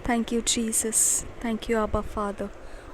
Thank you, Jesus. Thank you, Abba Father.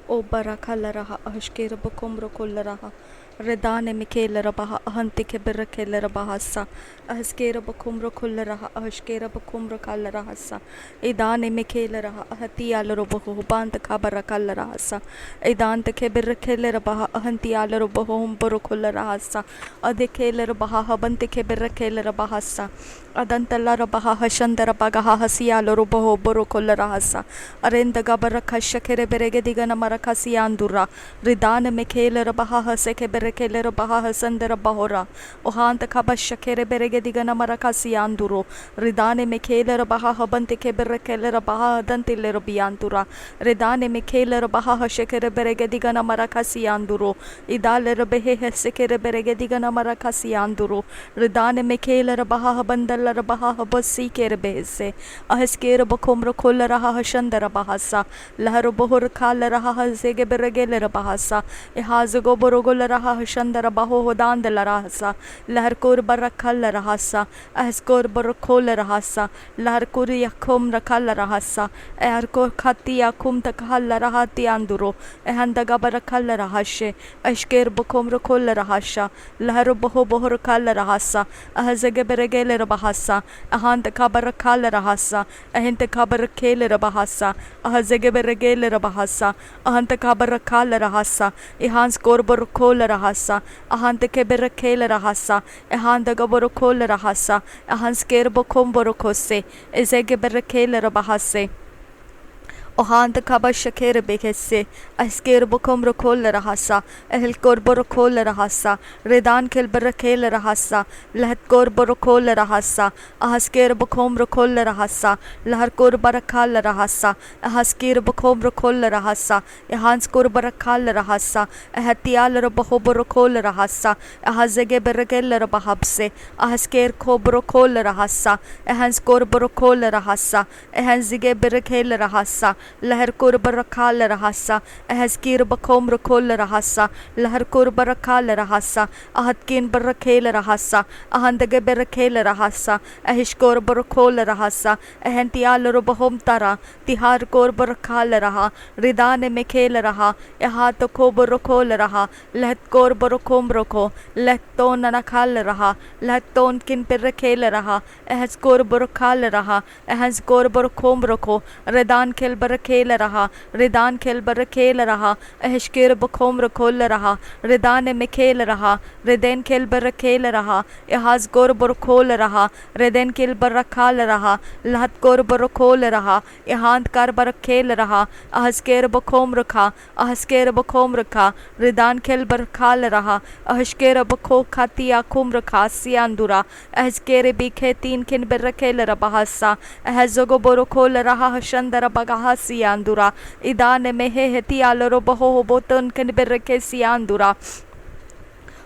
O Barakallaraha, Ashkera Bakumro Kullaraha, Redane Mikelarabaha, Ahantike Berekelarabahasa, Askera Bakumro Kullaraha, Ashkera Bakumro Kallarahasa, Idane Mikelaraha, Ahatialarobaho, Banta Kabarakallarahasa, Idante Keberekelarabaha, Ahantialarobaho, Borokullarahasa, Adekelarabaha, Bantike Berekelarabahasa, Adantalarabaha, Hashandarabaha, Hasialarobaho, Borokullarahasa, Arenda Gabarakasha Kereberegediga Marakasiandura, Ridana Mikelera Baha Seke Berekelera Baha Sandera Bahora, Ohanta Kabasha Kereberegedigana Marakasianduro, Ridane Mikelera Baha Bantike Berekelera Baha Dantilera Biantura, Ridane Mikelera Baha Shekereberegedigana Marakasianduro, Idalera Behe Sekereberegedigana Marakasianduro, Ridane Mikelera Baha Bandala Baha Basi Kerebese, Aheskera Bakomra Kolaraha Shandara Bahasa, Laharo Bohor Kalaraha Zege Beregelera Bahasa, Ehazago Borogolaraha Shandara Baho Dandalarahasa, Laharkur Barakallarahasa, Askor Borokolarahasa, Laharkuri Yakum Rakalarahasa, Eharkor Katia Kum Takalarahati Anduro, Ehandaga Barakallarahashe, Ashker Bokom Rokolarahasha, Laharo Boho Bohor Kalarahasa, Ahazege Beregelera Bahasa, Ahanta Kabarakalarahasa, Ahente Kabarakelera Bahasa, Ahazege Beregelera Bahasa, Ahanta Kabarakala Rahasa, Ehans Gorborokola Rahasa, Ahanta Keberakela Rahasa, Ehanda Gaborokola Rahasa, Ahans Kerbokomborokose, Ezege Berakela Bahase. Ohanta Kabashakere Bekese, Asker Bokom Rokola Rahasa, Ehel Gorborokola Rahasa, Redan Kelberakela Rahasa, Lahat Gorborokola Rahasa, Ahasker Bokom Rokola Rahasa, Lahar Gorbarakala Rahasa, Ahasker Bokom Rokola Rahasa, Ehans Gorbarakala Rahasa, Ahatiala Bohoborokola Rahasa, Ahazege Beregela Bahabse, Ahasker Koborokola Rahasa, Ehans Gorborokola Rahasa, Ehanzige Berekela Rahasa, Lahar Kurbarakala Rahasa, Ahazkir Bakom Rokola Rahasa, Lahar Kurbarakala Rahasa, Ahatkin Barakela Rahasa, Ahandage Berakela Rahasa, Ahishkor Barakola Rahasa, Ahentiala Robahom Tara, Tihar Korbarakala Raha, Ridane Mekela Raha, Ehato Koborokola Raha, Let Korborokom Roko, Leton Anakala Raha, Leton Kin Perakela Raha, Ahaz Korborokala Raha, Ahaz Korborokom Roko, Redan Kelbar Kela Raha, Ridan Kelbar Kela Raha, Ahishkir Bakom Rokola Raha, Ridan Mekela Raha, Reden Kelbar Kela Raha, Ehaz Gorborkola Raha, Reden Kelbarakala Raha, Lahat Gorborokola Raha, Ehant Karbarakela Raha, Ahazker Bakom Rakha, Ahazker Bakom Rakha, Ridan Kelbar Kala Raha, Ahishker Bako Katia Kum Rakha, Siandura, Ahazker Biketin Kin Berakela Rabahasa, Ahazogo Borokola Raha, Shandara Bagaha. Siandura, Idane Mehe Hetialoro Boho Boton can bereke Siandura.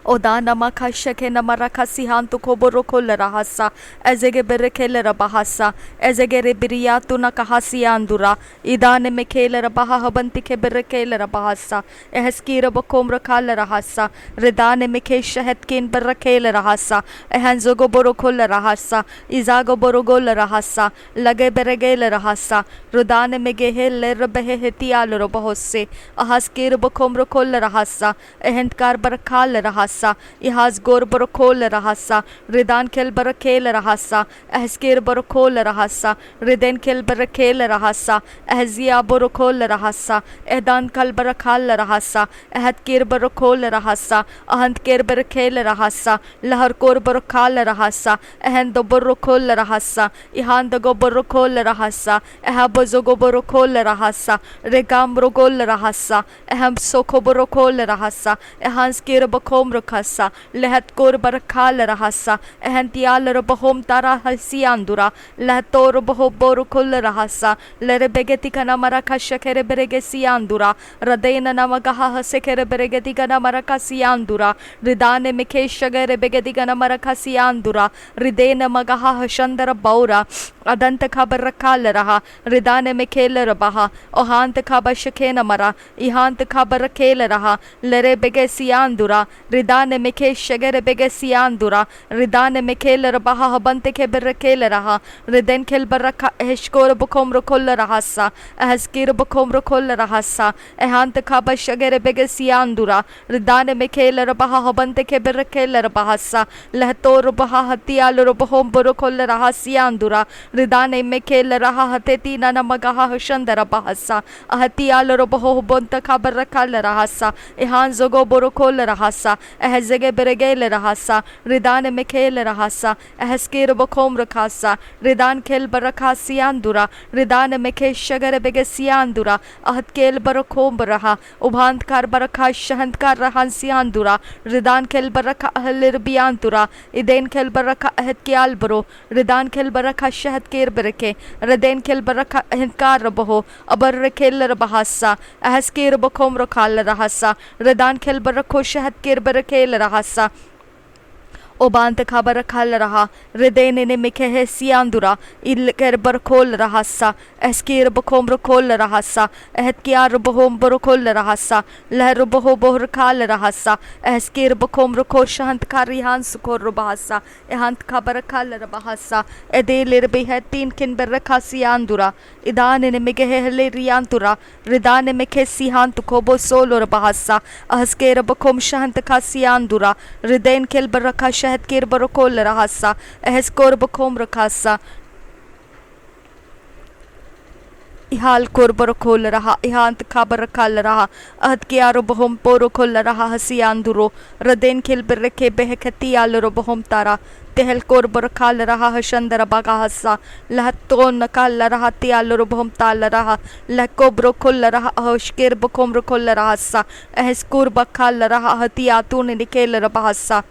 Odana Makashake Namarakasi Hantu Koborokol Rahasa, Ezege Berekele Bahasa, Ezege Biriatu Nakahasi Andura, Idane Mekele Baha Bantike Berekele Bahasa, Eheskira Bokomra Kala Rahasa, Redane Mekesha Hetkin Berekele Rahasa, Ehanzogo Borokol Rahasa, Izago Borogol Rahasa, Lage Beregele Rahasa, Rudane Megehele Rebehetial Robohose, Ahaskir Bokomro Kol Rahasa, Ehentkar Barakal Rahasa. Ihaz Gorborokol Rahasa, Ridan Kelbarakel Rahasa, Ahskir Borokol Rahasa, Riden Kelbarakel Rahasa, Ahzia Borokol Rahasa, Edan Kalbarakal Rahasa, Ahatkir Borokol Rahasa, Ahantkir Barakel Rahasa, Lahar Korborokal Rahasa, Ahendo Borokol Rahasa, Ihanda Goborokol Rahasa, Ahabozogo Borokol Rahasa, Regam Rogol Rahasa, Aham Sokoborokol Rahasa, Ahanskir Bakom Hasa, Lehat Korbarakal Rahasa, Ehantial Robahom Tara Hasiandura, Lator Boho Borokul Rahasa, Lerebegetikana Marakasha Kereberegesiandura, Radena Namagaha Sekere Beregetigana Marakasiandura, Ridane Mikesha Gerebegetigana Marakasiandura, Ridena Magaha Shandara Baura, Adanta Kabarakal Raha, Ridane Mikela Rabaha, Ohanta Kabashakena Mara, Ihanta Kabarakela Raha, Lerebegesiandura, Ridane ridane meke shagere bege siandura ridane mekele rabaha habante ke berekele raha riden kel baraka heshkor bukom rokolla rahasa ahskir bukom rokolla rahasa ehant khaba shagere bege siandura ridane mekele rabaha habante ke berekele rabahasa lehtor baha hatial robohom borokolla rahasiandura ridane mekele raha hateti nana magaha shandara bahasa ahatial roboho bonta khabarakal rahasa ehan zogo borokol rahasa ehzege beregel rahasa ridane mekel rahasa ehskir bokom rakhasa ridan kel barakhasiandura ridane meke shagar begesiandura ahatkel barakom baraha ubhant kar barakha shahant kar rahansiandura ridan kel barakha ahlir biantura iden kel barakha ahatkyal baro ridan kel barakha shahat ker bereke riden kel barakha ahankar raboho abar kel rabahasa ahskir bokom rakhal rahasa ridan kel barakho shahat ker barakel rahasa obant khabar khal raha ridene ne mikhe siandura il ker barkhol rahasa eskir bokom rkhol rahasa ehet kyar bohom barkhol rahasa lehr boho bohr khal rahasa eskir bokom rkho shant karihan sukor rahasa ehant khabar khal rahasa edelir bihe tin kin berkha siandura idane ne mikhe hele riantura ridane mikhe sihant khobo solor bahasa eskir bokom shant khasiandura riden kel barkha शहद केर Barkol रहसा एहस्कोर बखोम रखासा इहाल core Barkol रहा इहांत खाबर रखाल रहा अहद के आरो बहोम पोरो खोल रहा हसियांदुरो रदेन खिल बिरखे बेहकती आलरो बहोम तारा तेहल core Barkhal रहा हशंदर बागा हसा लहतो नकाल रहा तियालरो बहोम ताल रहा लको ब्रोकोल रहा हशकेर बखोम रखोल रहा सा एहस्कोर बखाल रहा हतियातू ने निकेल रबासा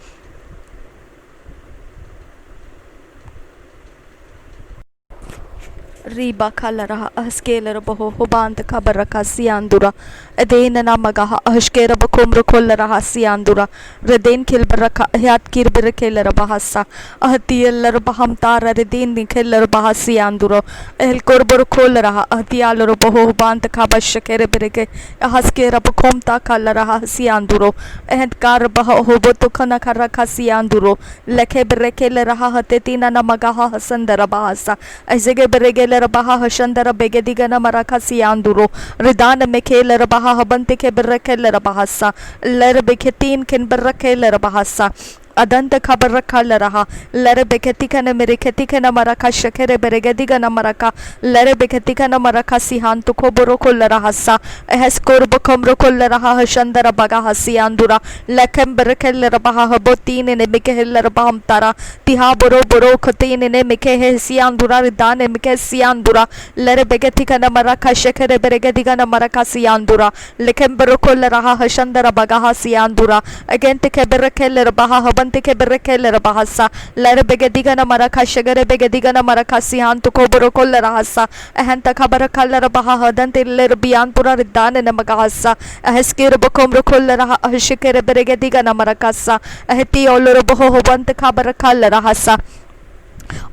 रीबा खाला रहा अहस्केलर बहो हुबांत खबर रखा सियांदुरा अदेन नामगाहा अहस्केर बखोम रखोल रहा सियांदुरा रदेन खिलबर रखा हयात किरबर खेलर बहासा अहतियलर बहम तार रदेन निखेलर बहा सियांदुरा अहल कोरबर खोल रहा अहतियालर बहो हुबांत खबर शकेर बिरके अहस्केर बखोम ता खाला रहा सियांदुरो अहत कार बहो होबो तो खना खर रखा सियांदुरो लखे बिरखेल रहा हते तीना नामगाहा हसंदर बहासा अजगे बिरगे रबाहा हशंदर बेगेदिगन मराखा सियांदुरो रिदान मेखेल रबाहा हबंते के बरखेल रबाहसा लर बेखेतीन किन बरखेल रबाहसा अदंत खबर रखा लरहा लर बेखती खन मेरे खेती खन मरखा शखेरे बेरेगदी गन मरखा लर बेखती खन मरखा सिहान तुखो बोरो को लरहासा एहस कोर बखम रो को लरहा हशंदर बगा हसियांदुरा लखम बरखेल रबहा हबो तीन ने मिकेल रबहम तारा तिहा बोरो बोरो खतीन ने मिके हे सियांदुरा रिदान ने मिके सियांदुरा लर बेखती खन मरखा शखेरे बेरेगदी गन मरखा सियांदुरा लखम बरो को लरहा हशंदर बगा हसियांदुरा अगेन ते बरखेल रबहा के बरखेल रबाहसा लर बेगदिगन मरखा शगर बेगदिगन मरखा सिहान तुको बरोकोल रहसा अहंत खबर खल रबाह हदंत लर बियानपुरा रिदान नमगाहसा अहस्किर बकोम रखोल रहा अहशिकर बेगदिगन मरकासा अहती ओलर बहो बंत खबर खल रहसा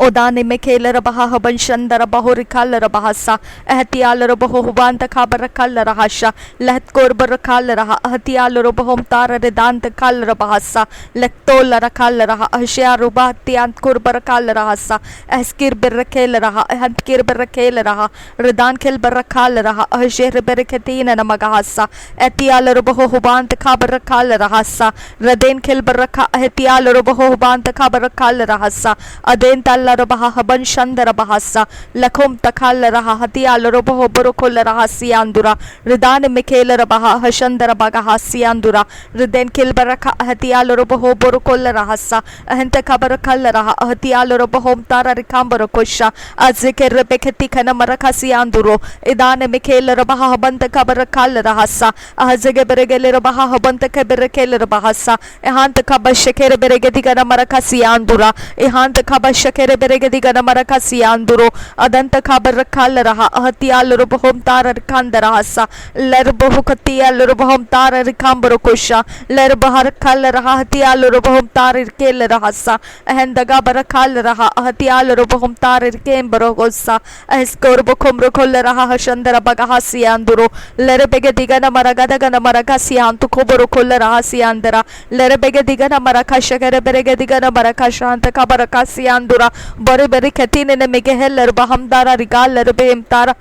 ओदाने में खेल रबहा हबन शंदर बहो रिखाल रबाहसा अहतियाल रबहो हुबांत खाबर रखाल रहाशा लहत कोरबर रखाल रहा अहतियाल रबहोम तार रिदांत खाल रबाहसा लक्तोल रखाल रहा अहशिया रुबा तियांत कोरबर रखाल रहासा अहस्किर बिर रखेल रहा अहंत किर बिर रखेल रहा रिदान खेल बर रखाल रहा अहशेर बिर खतीन नमगाहसा अहतियाल रबहो हुबांत खाबर रखाल रहासा रदेन खेल बर रखा अहतियाल रबहो हुबांत खाबर रखाल रहासा अदेन तल्ला रबहा हबन शंदर बहासा लखोम तखाल रहा हतियाल रबहो बरोकोल रहा सियांदुरा रिदान मिखेल रबहा हशंदर बगा सियांदुरा रिदेन किल बरखा हतियाल रबहो बरोकोल रहासा अहंत खबर खल रहा हतियाल रबहो तारा रिखाम बरोकोशा अज़िकर बेखती खन मरखा सियांदुरो इदान मिखेल रबहा हबंत खबर खल रहासा अहजगे बरेगेल रबहा हबंत खबर खेल रबहासा एहांत खबर शकेर बरेगेदी खन मरखा सियांदुरा एहांत खबर shakere berege digana marakasi anduro adanta kabar kal raha ahtial rubohom tar kandara hasa ler bohu katial rubohom tar kambro kosha ler bahar kal raha ahtial rubohom tar kel rahasa ahendaga barakal raha ahtial rubohom tar kembro kosa eskor bokom rokol raha shandara bagahasi anduro ler bege digana maragada gana marakasi antu koboro kol rahasi andara ler bege digana marakasha kere berege digana marakasha anta kabarakasi andura bore bere ketine ne mege heller bahamdara rigaler beim tara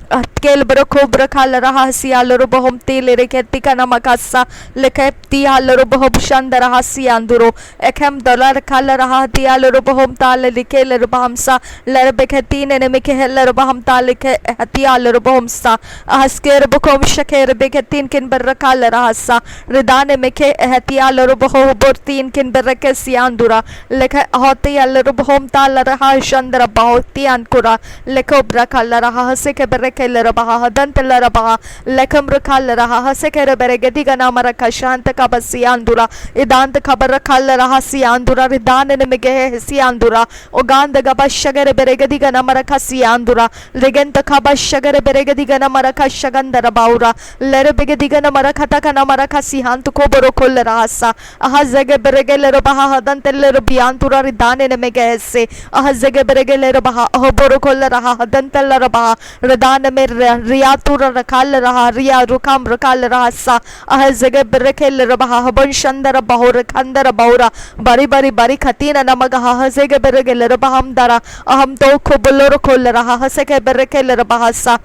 Atkel brokobra kal rahasi aloro bohom telere ketika namakasa lekepti aloro bohom shandar hasi anduro ekem dollar kal rahati aloro bohom tal likeler bahamsa ler beketine ne meke heller baham tal ke hati aloro bohomsa asker bokom shaker beketin kin berkal rahasa ridane meke hati aloro bohom bortin kin berkesi andura leke hoti aloro bohom tal raha shandar bahoti ankura lekobra kal rahase ke keller baha danteller baha lekam rakal raha sekere beregedi gana maraka shanta kabasi andura idant khabar rakal raha si andura ridan ne mege si andura ogand gabashagere beregedi gana maraka si andura legent khabashagere beregedi gana maraka shagandara baura lere begedi gana maraka takana maraka si hantu ko boro kol rahasa aha zege beregeler baha danteller biantura ridan ne mege se aha zege beregeler baha boro kol raha danteller baha ridan में रियातुर रखाल रहा रिया रुकाम रखाल रहा सा अह जगह बरखेल रहा हबन शंदर बहुर खंदर बहुरा बारी बारी बारी खतीना नमग हा जगह बरगेल रहा हम दरा अहम तो खुबलोर खोल रहा हसे के बरखेल रहा सा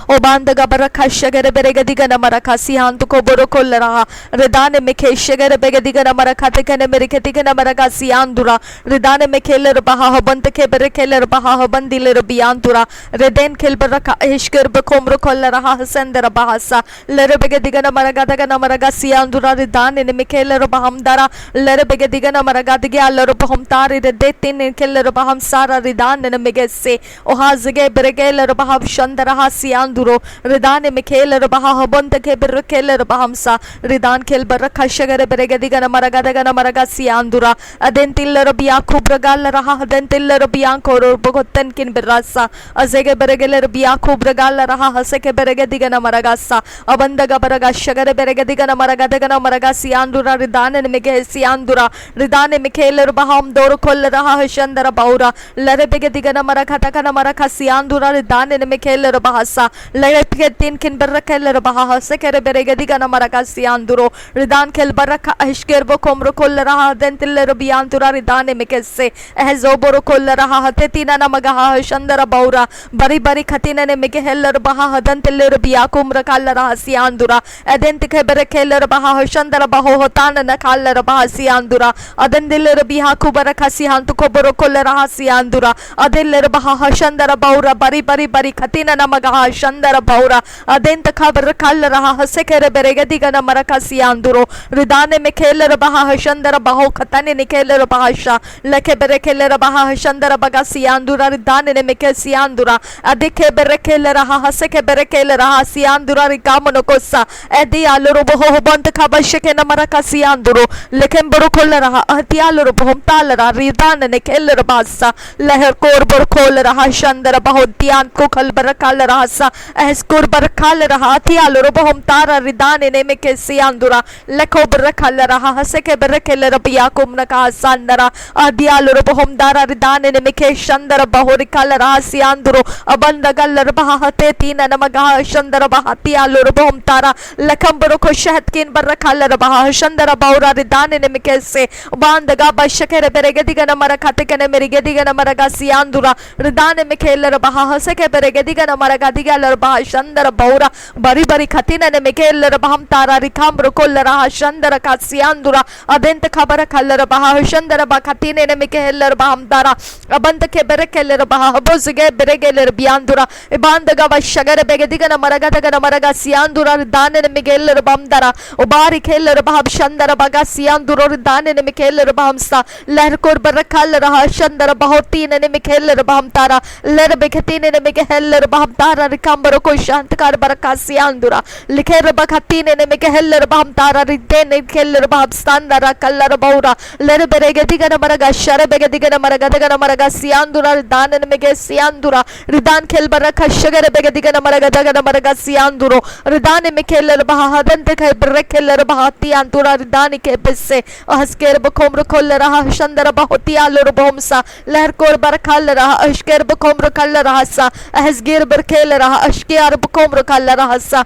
O bandaga baraka shagere beregadiga na marakasi hantu ko borokol raha redane mekhe shagere begadiga na marakate kene meriketiga na marakasi andura redane mekheler baha habante ke berekeler baha habandiler biandura reden khel baraka hishker bekomro kol raha hasendera bahasa lere begadiga na maragadaga na maragasi andura redane ne mekheler bahamdara lere begadiga na maragadige alero bahumtari redetin keller baham sara redane ne megesse o hazige beregeler baham shandara hasi anduro ridane mekheler baha habonte ke berkeler bahamsa ridan khel baraka shagere beregadiga na maragadaga na maragasi andura adentiller biya khubragal raha adentiller biya koro bogotten kin berasa azege beregeler biya khubragal raha haseke beregadiga na maragasa abandaga baraga shagere beregadiga na maragadaga na maragasi andura ridane megesi andura ridane mekheler baham dor kol raha hashandara baura lere begadiga na marakata kana marakasi andura ridane mekheler bahasa lege tin kin berkeler baha sekere beregedi gana marakasi anduro ridan kel baraka ashker bo komro kol raha dentiller biantura ridane mekesse ehzoboro kol raha tetina namaga shandara baura bari bari khatina ne mege heller baha dentiller biakum rakal raha si andura edent ke berekeler baha shandara baho hotan na khaller baha si andura adendiller biha kubaraka si hantu ko boro kol raha si andura adiller baha shandara baura bari bari bari khatina namaga shandara baura adent khabar kal raha sekere beregedi gana marakasi anduro ridane mekheler baha shandara baho khatane nikheler bahasha leke berekeler baha shandara bagasi andura ridane ne mekesi andura adike berekeler raha seke berekeler raha si andura rikamno kossa edi aluru boho bant khabashke na marakasi anduro lekem boro kol raha ahti aluru bohom talra ridane ne keler basa leher kor bor kol raha shandara baho dian ko khal barakal raha sa eskur barkal raha thi aloro bohom tara ridane ne me kesi andura lekho barkal raha haseke barkel rabia kumna ka sandara adi aloro bohom dara ridane ne me ke shandara bahori kal raha si anduro abanda gal raha hate tina namaga shandara bahati aloro bohom tara lekham baro ko shahat kin barkal raha shandara bahura ridane ne me kese bandaga bashkere beregedi gana mara khate kene meri gedi gana mara ga si andura ridane me khel raha haseke beregedi gana mara ga diga baha shandara baura bari bari khatina ne mekeller baham tara rikham rokol raha shandara ka siandura adent khabar khaller baha shandara ba khatine ne mekeller baham tara abant ke berekeller baha bozge beregeller biandura ibandaga ba shagar begediga na maraga siandura dane ne mekeller baham tara ubari keller baham shandara baga siandura dane ne mekeller baham sa lehr kor barakhal raha shandara bahoti ne mekeller baham tara ler bekhatine ne mekeller baham tara rikambaro ko shantakar barakasi andura likher bakhatine ne me keller baham tara ridene keller baham standara kallar baura ler berege digana maraga share bege digana maraga siandura ridan me ge siandura ridan khel baraka shagare bege digana maraga sianduro ridan me keller bah hadan te khe keller bahati andura ridan ke bisse asker bakomro koller raha shandara bahoti alur bomsa लहर core Barkhal रहा अश्केर बकोम रखल रहा सा अहसगीर बरखेल रहा अश्कियार बकोम रखल रहा सा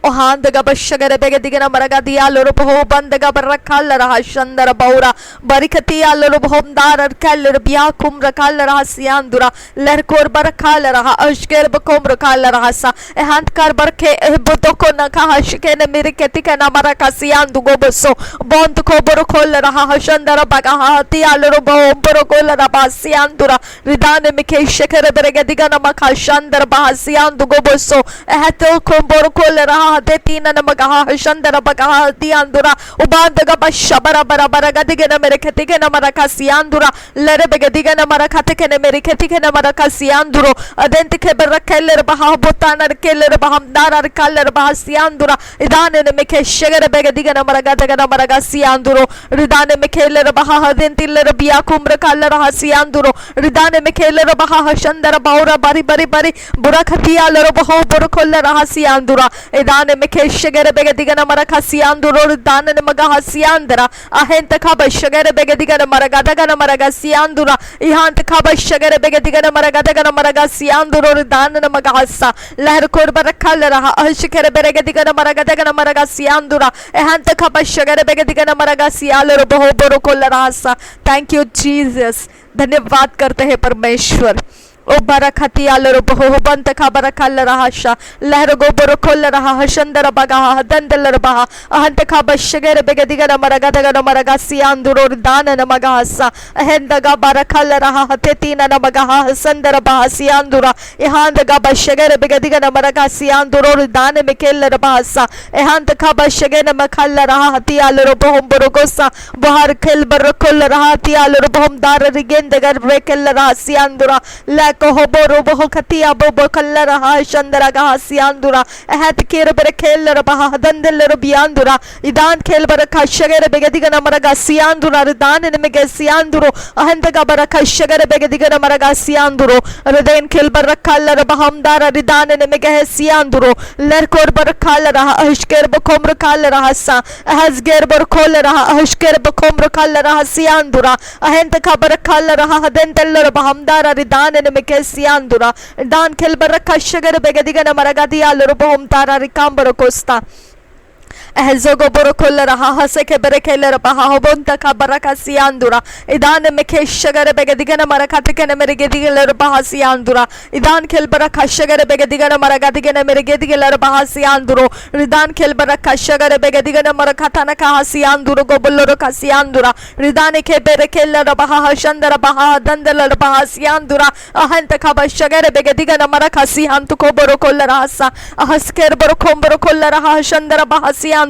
o handaga bashagare bege digana maraga dialoro boho bandaga barakal raha shandara baura barikati aloro bohom darar kaller biya kum rakal raha siandura lerkor barakal raha ashker bakom rakal raha sa ehant kar barke botoko na kaha shikene mere ketika na maraka siandu goboso bond ko borokol raha shandara baga hati aloro bohom borokol raha siandura ridane mike shekere berege digana makha shandara baha siandu goboso ehato kom borokol raha de tina na magaha shandara bagaha diandura ubandaga bashabara bara gadigena mere ketige na maraka siandura lere begediga na maraka tekene mere ketige na maraka sianduro adenti ke berakeller baha botana keller baham darar kaller baha siandura idane ne meke shegere begediga na maraka daga na maraka sianduro ridane mekeller baha adenti ler biya kumra kaller ha sianduro ridane mekeller baha shandara baura bari bura khatia ler baho bor koller ha siandura idane meke shegere begediga na maraka sianduro ridane ne magaha siandra ahenta khaba shegere begediga na maraka daga na maraka siandura ihant khaba shegere begediga na maraka daga na maraka sianduro ridane ne magaha sa lehar kor barakal raha ashkere begediga na maraka daga na maraka siandura ehant khaba shegere begediga na maraka sialero boho boro koller ha sa thank you Jesus धन्यवाद करते हैं परमेश्वर ओ बरखती आलर बहो बंत खा बरखल रहा शा लहर गो बरो खोल रहा हशंदर बगा दंदलर बहा अहंत खा बशगेर बेगदिगर मरगदगर मरगा सियांदुर दान न मगा हसा अहंदगा बरखल रहा हते तीन न मगा हसंदर बहा सियांदुरा इहांदगा बशगेर बेगदिगर मरगा सियांदुर दान में केलर बहासा इहांत खा बशगेर मखल रहा हती आलर बहो बरो गोसा बहर खेल बर खोल रहा हती आलर बहो दार रिगेंदगर बेकेल रहा सियांदुरा कहो बोरो बहो खतिया बोबो कल्लर हा शंदरा गा सियांदुरा एहत केर बर खेलर बहा दंदलर बियांदुरा इदान खेल बर खशगर बेगदिगन मरगा सियांदुरा दान ने में सियांदुरो अहंतगा बर खशगर बेगदिगन मरगा सियांदुरो रदेन खेल बर खल्लर बहमदार रिदान ने में सियांदुरो लरकोर बर खल्लर हा अहशकर बखोमर खल्लर हसा अहजगर बर खोलर हा अहशकर बखोमर खल्लर हा सियांदुरा अहंत खबर खल्लर हा दंदलर बहमदार रिदान ने Siandura dan kelbar kashgar begadiga maragadi alur bohum tara rikambaro costa ehzogo boro koller ha haseke berekeller baha hobonta ka baraka siandura idan meke shagare begadiga marakatike ne merigedigeller baha siandura idan kelbara kashagare begadiga maragadige ne merigedigeller baha sianduro ridan kelbara kashagare begadiga marakatana ka sianduro gobolloro ka siandura ridan ke berekeller baha shandara baha dandaller baha siandura ahanta ka bashagare begadiga maraka siantu ko boro koller hasa ahasker boro komboro koller ha shandara baha sianduro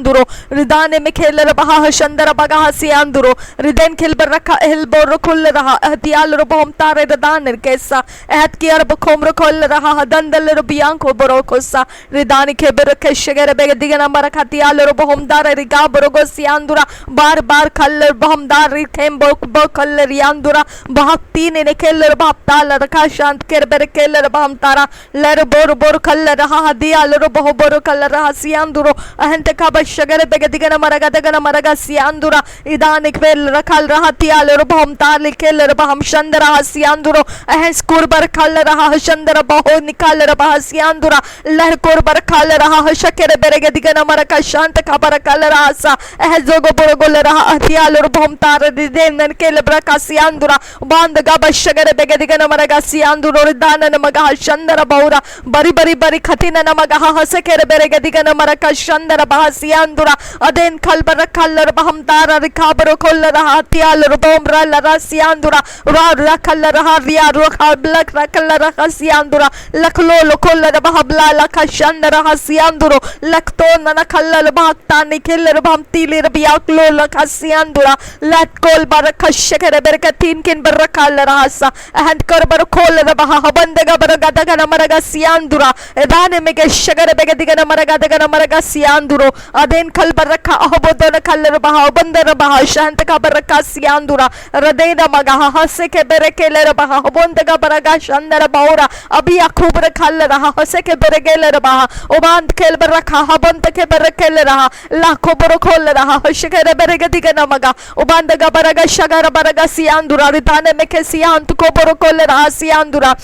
ridane में खेलर बहा हशंदर बगा सियांदुरो रिदेन खेलबर रखा एल्बोर खोल रहा हतियाल रो बहम तारे रदान कैसा एहत की अरब खोमर खोल रहा दंदल रो बियां को बरो कोसा रिदान के बर के शगर बेग दिगन नंबर हतियाल रो बहम दार रिगा बरो गो सियांदुरा बार बार खल्लर बहम दार रिखेम बो खल्लर यांदुरा बहती ने खेलर बाप ताल रखा शांत कर बर खेलर बहम तारा लर बोर बोर खल्लर रहा हतियाल रो बहो बोर खल्लर रहा सियांदुरो अहंत का बशगर बेगदिगन मरगदगन मरगा सियांदुरा इदान क्वेल रखल रहा तियाल बहम ताल केल बहम शंदरा सियांदुरो अहस कुरबर खल रहा शंदर बहो निकाल रहा सियांदुरा लहर कुरबर खल रहा शकर बेगदिगन मरका शांत खबर कल रहा सा अहस जोगो बरगोल रहा तियाल बहम तार दिदेन केल ब्रका सियांदुरा बांध गा बशगर बेगदिगन मरगा सियांदुरो दान मगा शंदर बहुरा बरी बरी बरी खतिन मगा हसकर बेगदिगन मरका शंदर बहा siandura aden kalbara kallar baham tara rikabaro kollara hatialur bombra lara siandura ra kallara haria ro blak kallara siandura laklo kollara bahabla lakashandara hasianduro laktona na kallal bahta nikiller baham tilir biaklo lakasiandura lat kol barakashkere berkatin kin barakallara hasa and karbar kollara bahabandega baragadaga namaraga siandura edane mege shagare begadiga namaraga maraga sianduro aden kalbaraka ahbodona kallar bahabandara bahashant ka baraka siandura radena maga hase ke berekeler bahabondega baraga shandara baura अभी खूब रखल रहा हसे के बरगेल रहा ओबांत खेल बर रखा हबंत के बरकेल रहा लाखों बरो खोल रहा हसे के बरगति के नमगा ओबांत गा बरगा शगर बरगा सियांदुरा रिताने में के सियांत को बरो खोल रहा सियांदुरा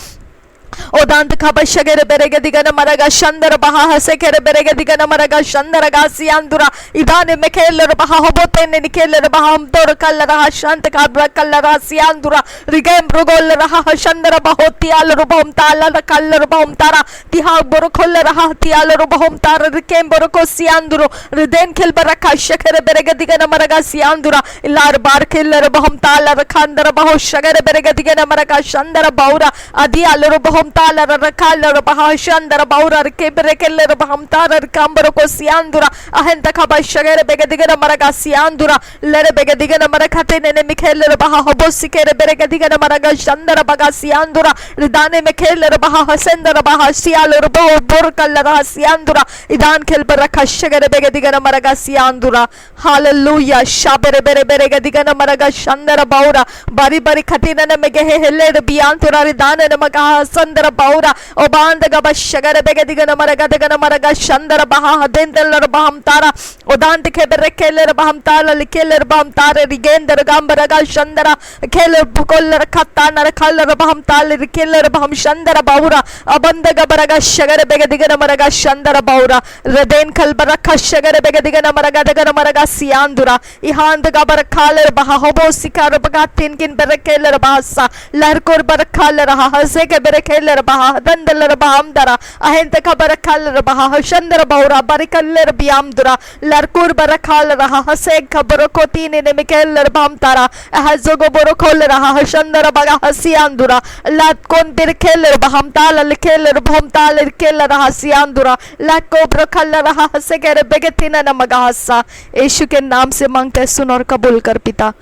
ओदांत खबशगेर बेरेगदिगन मरगा शंदर बहा हसे केर बेरेगदिगन मरगा शंदर गा सियांदुरा इदाने में खेलर बहा होबोते ने निकेलर बहा हम तोर कल रहा शांत का कल रहा सियांदुरा रिगेम रोगोल रहा शंदर बहोती आल रुबम ताला कल रुबम तारा तिहा बरो खोल रहा तियाल रुबम तारा रिकेम बरो को सियांदुरो रिदेन खेल बरका शकेर बेरेगदिगन मरगा सियांदुरा इलार बार खेलर बहम ताला रखांदर बहो शगर बेरेगदिगन मरगा शंदर बौरा आदि आल रुबम तालर रखालर bahashandar baurar kebre keller bahamtarar kambaro ko siandura ahenta khaba shagere begedigana maraga siandura lere begedigana marakate ne mikheller baha hobosikere begedigana maraga shandara baga siandura ridane mikheller baha hasendara baha sialur bor kallar siandura idan khel baraka shagere begedigana maraga siandura hallelujah shabere bere begedigana maraga shandara baura bari bari khatina ne mege heller biantura ridane ne maga Sandra Baura, Obanda Gabashagar Begadigan Maragadagan Maraga Shandara Baha, Dental Baham Tara, Odant Keber Keller Baham Tara, Keller Baham Tara, Regain the Gambaraga Shandara, Keller Bukoller Katana, Color Baham Tala, Keller Baham Shandara Baura, Abanda Gabaraga Shagar Begadigan Maraga Shandara Baura, Reden Kalbaraka Shagar Begadigan Maragadagan Maraga Siandura, Ihan the Gabarakaler Baha Hobo Sikar Bagatin Kin Berekeller Bahasa, Larkor Barakaler Haseke Berekeller baha dandallar bahamdara ahente kabarakal baha shandar baura barikaller biamdura larkur barakal raha hase khabaro kotine ne mikeller bahamtara ahzogo borokol raha shandar baga hasiandura lat kon birkeller bahamtala likeller bahamtala keller hasiandura lat को ब्रखल रहा हसे करे बेगतिना नमगा हसा यीशु के नाम से मांगते सुन और कबूल कर पिता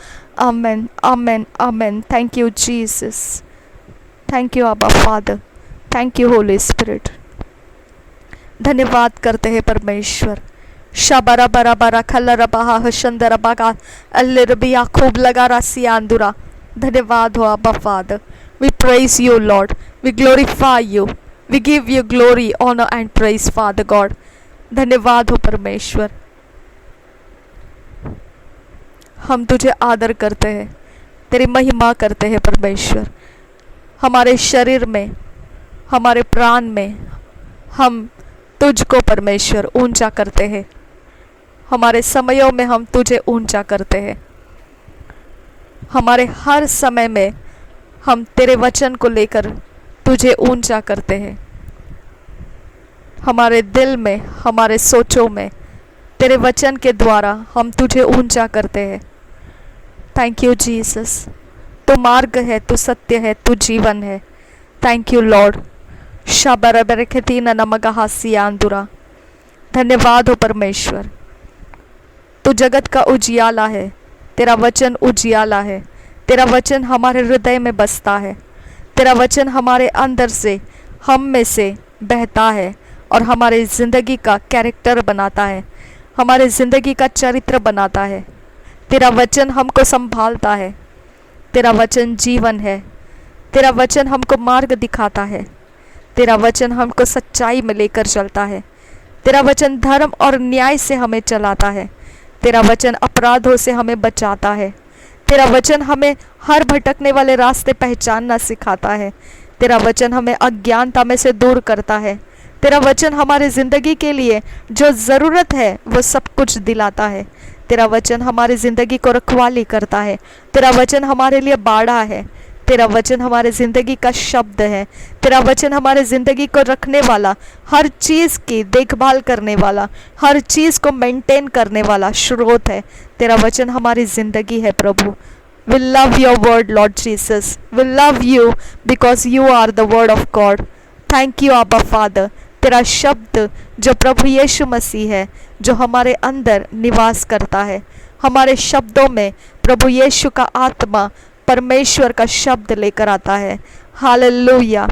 amen amen amen thank you Jesus thank you अब्बा father thank you Holy Spirit धन्यवाद करते हैं परमेश्वर शबरा बरा बरा खलरा बहा हशंदरा बगा अल्लरबिया खूब लगा रासी आंदुरा धन्यवाद हो अब्बा father we praise you lord we glorify you we give you glory honour and praise father God धन्यवाद हो परमेश्वर हम तुझे आदर करते हैं तेरी महिमा करते हैं परमेश्वर हमारे शरीर में हमारे प्राण में हम तुझको परमेश्वर ऊंचा करते हैं हमारे समयों में हम तुझे ऊंचा करते हैं हमारे हर समय में हम तेरे वचन को लेकर तुझे ऊंचा करते हैं हमारे दिल में हमारे सोचों में तेरे वचन के द्वारा हम तुझे ऊंचा करते हैं थैंक यू जीसस तू मार्ग है तू सत्य है तू जीवन है थैंक यू लॉर्ड शबरबरखतीना नमगहा सियांदुरा धन्यवाद हो परमेश्वर तू जगत का उजियाला है तेरा वचन उजियाला है तेरा वचन हमारे हृदय में बसता है तेरा वचन हमारे अंदर से हम में से बहता है और हमारे ज़िंदगी का कैरेक्टर बनाता है हमारे ज़िंदगी का चरित्र बनाता है तेरा वचन हमको संभालता है तेरा वचन जीवन है तेरा वचन हमको मार्ग दिखाता है तेरा वचन हमको सच्चाई में लेकर चलता है तेरा वचन धर्म और न्याय से हमें चलाता है तेरा वचन अपराधों से हमें बचाता है तेरा वचन हमें हर भटकने वाले रास्ते पहचानना सिखाता है तेरा वचन हमें अज्ञानता में से दूर करता है तेरा वचन हमारे ज़िंदगी के लिए जो ज़रूरत है वो सब कुछ दिलाता है तेरा वचन हमारी ज़िंदगी को रखवाली करता है तेरा वचन हमारे लिए बाड़ा है तेरा वचन हमारे ज़िंदगी का शब्द है। तेरा वचन हमारे ज़िंदगी को रखने वाला, हर चीज़ की देखभाल करने वाला, हर चीज़ को मेंटेन करने वाला स्रोत है। तेरा वचन हमारी ज़िंदगी है प्रभु। We love your word, Lord Jesus. We love you because you are the word of God. Thank you, Abba Father. तेरा शब्द जो प्रभु यीशु मसीह है, जो हमारे अंदर निवास करता है, हमारे शब्दों में प्रभु यीशु का आत्मा परमेश्वर का शब्द लेकर आता है। हालेलुया।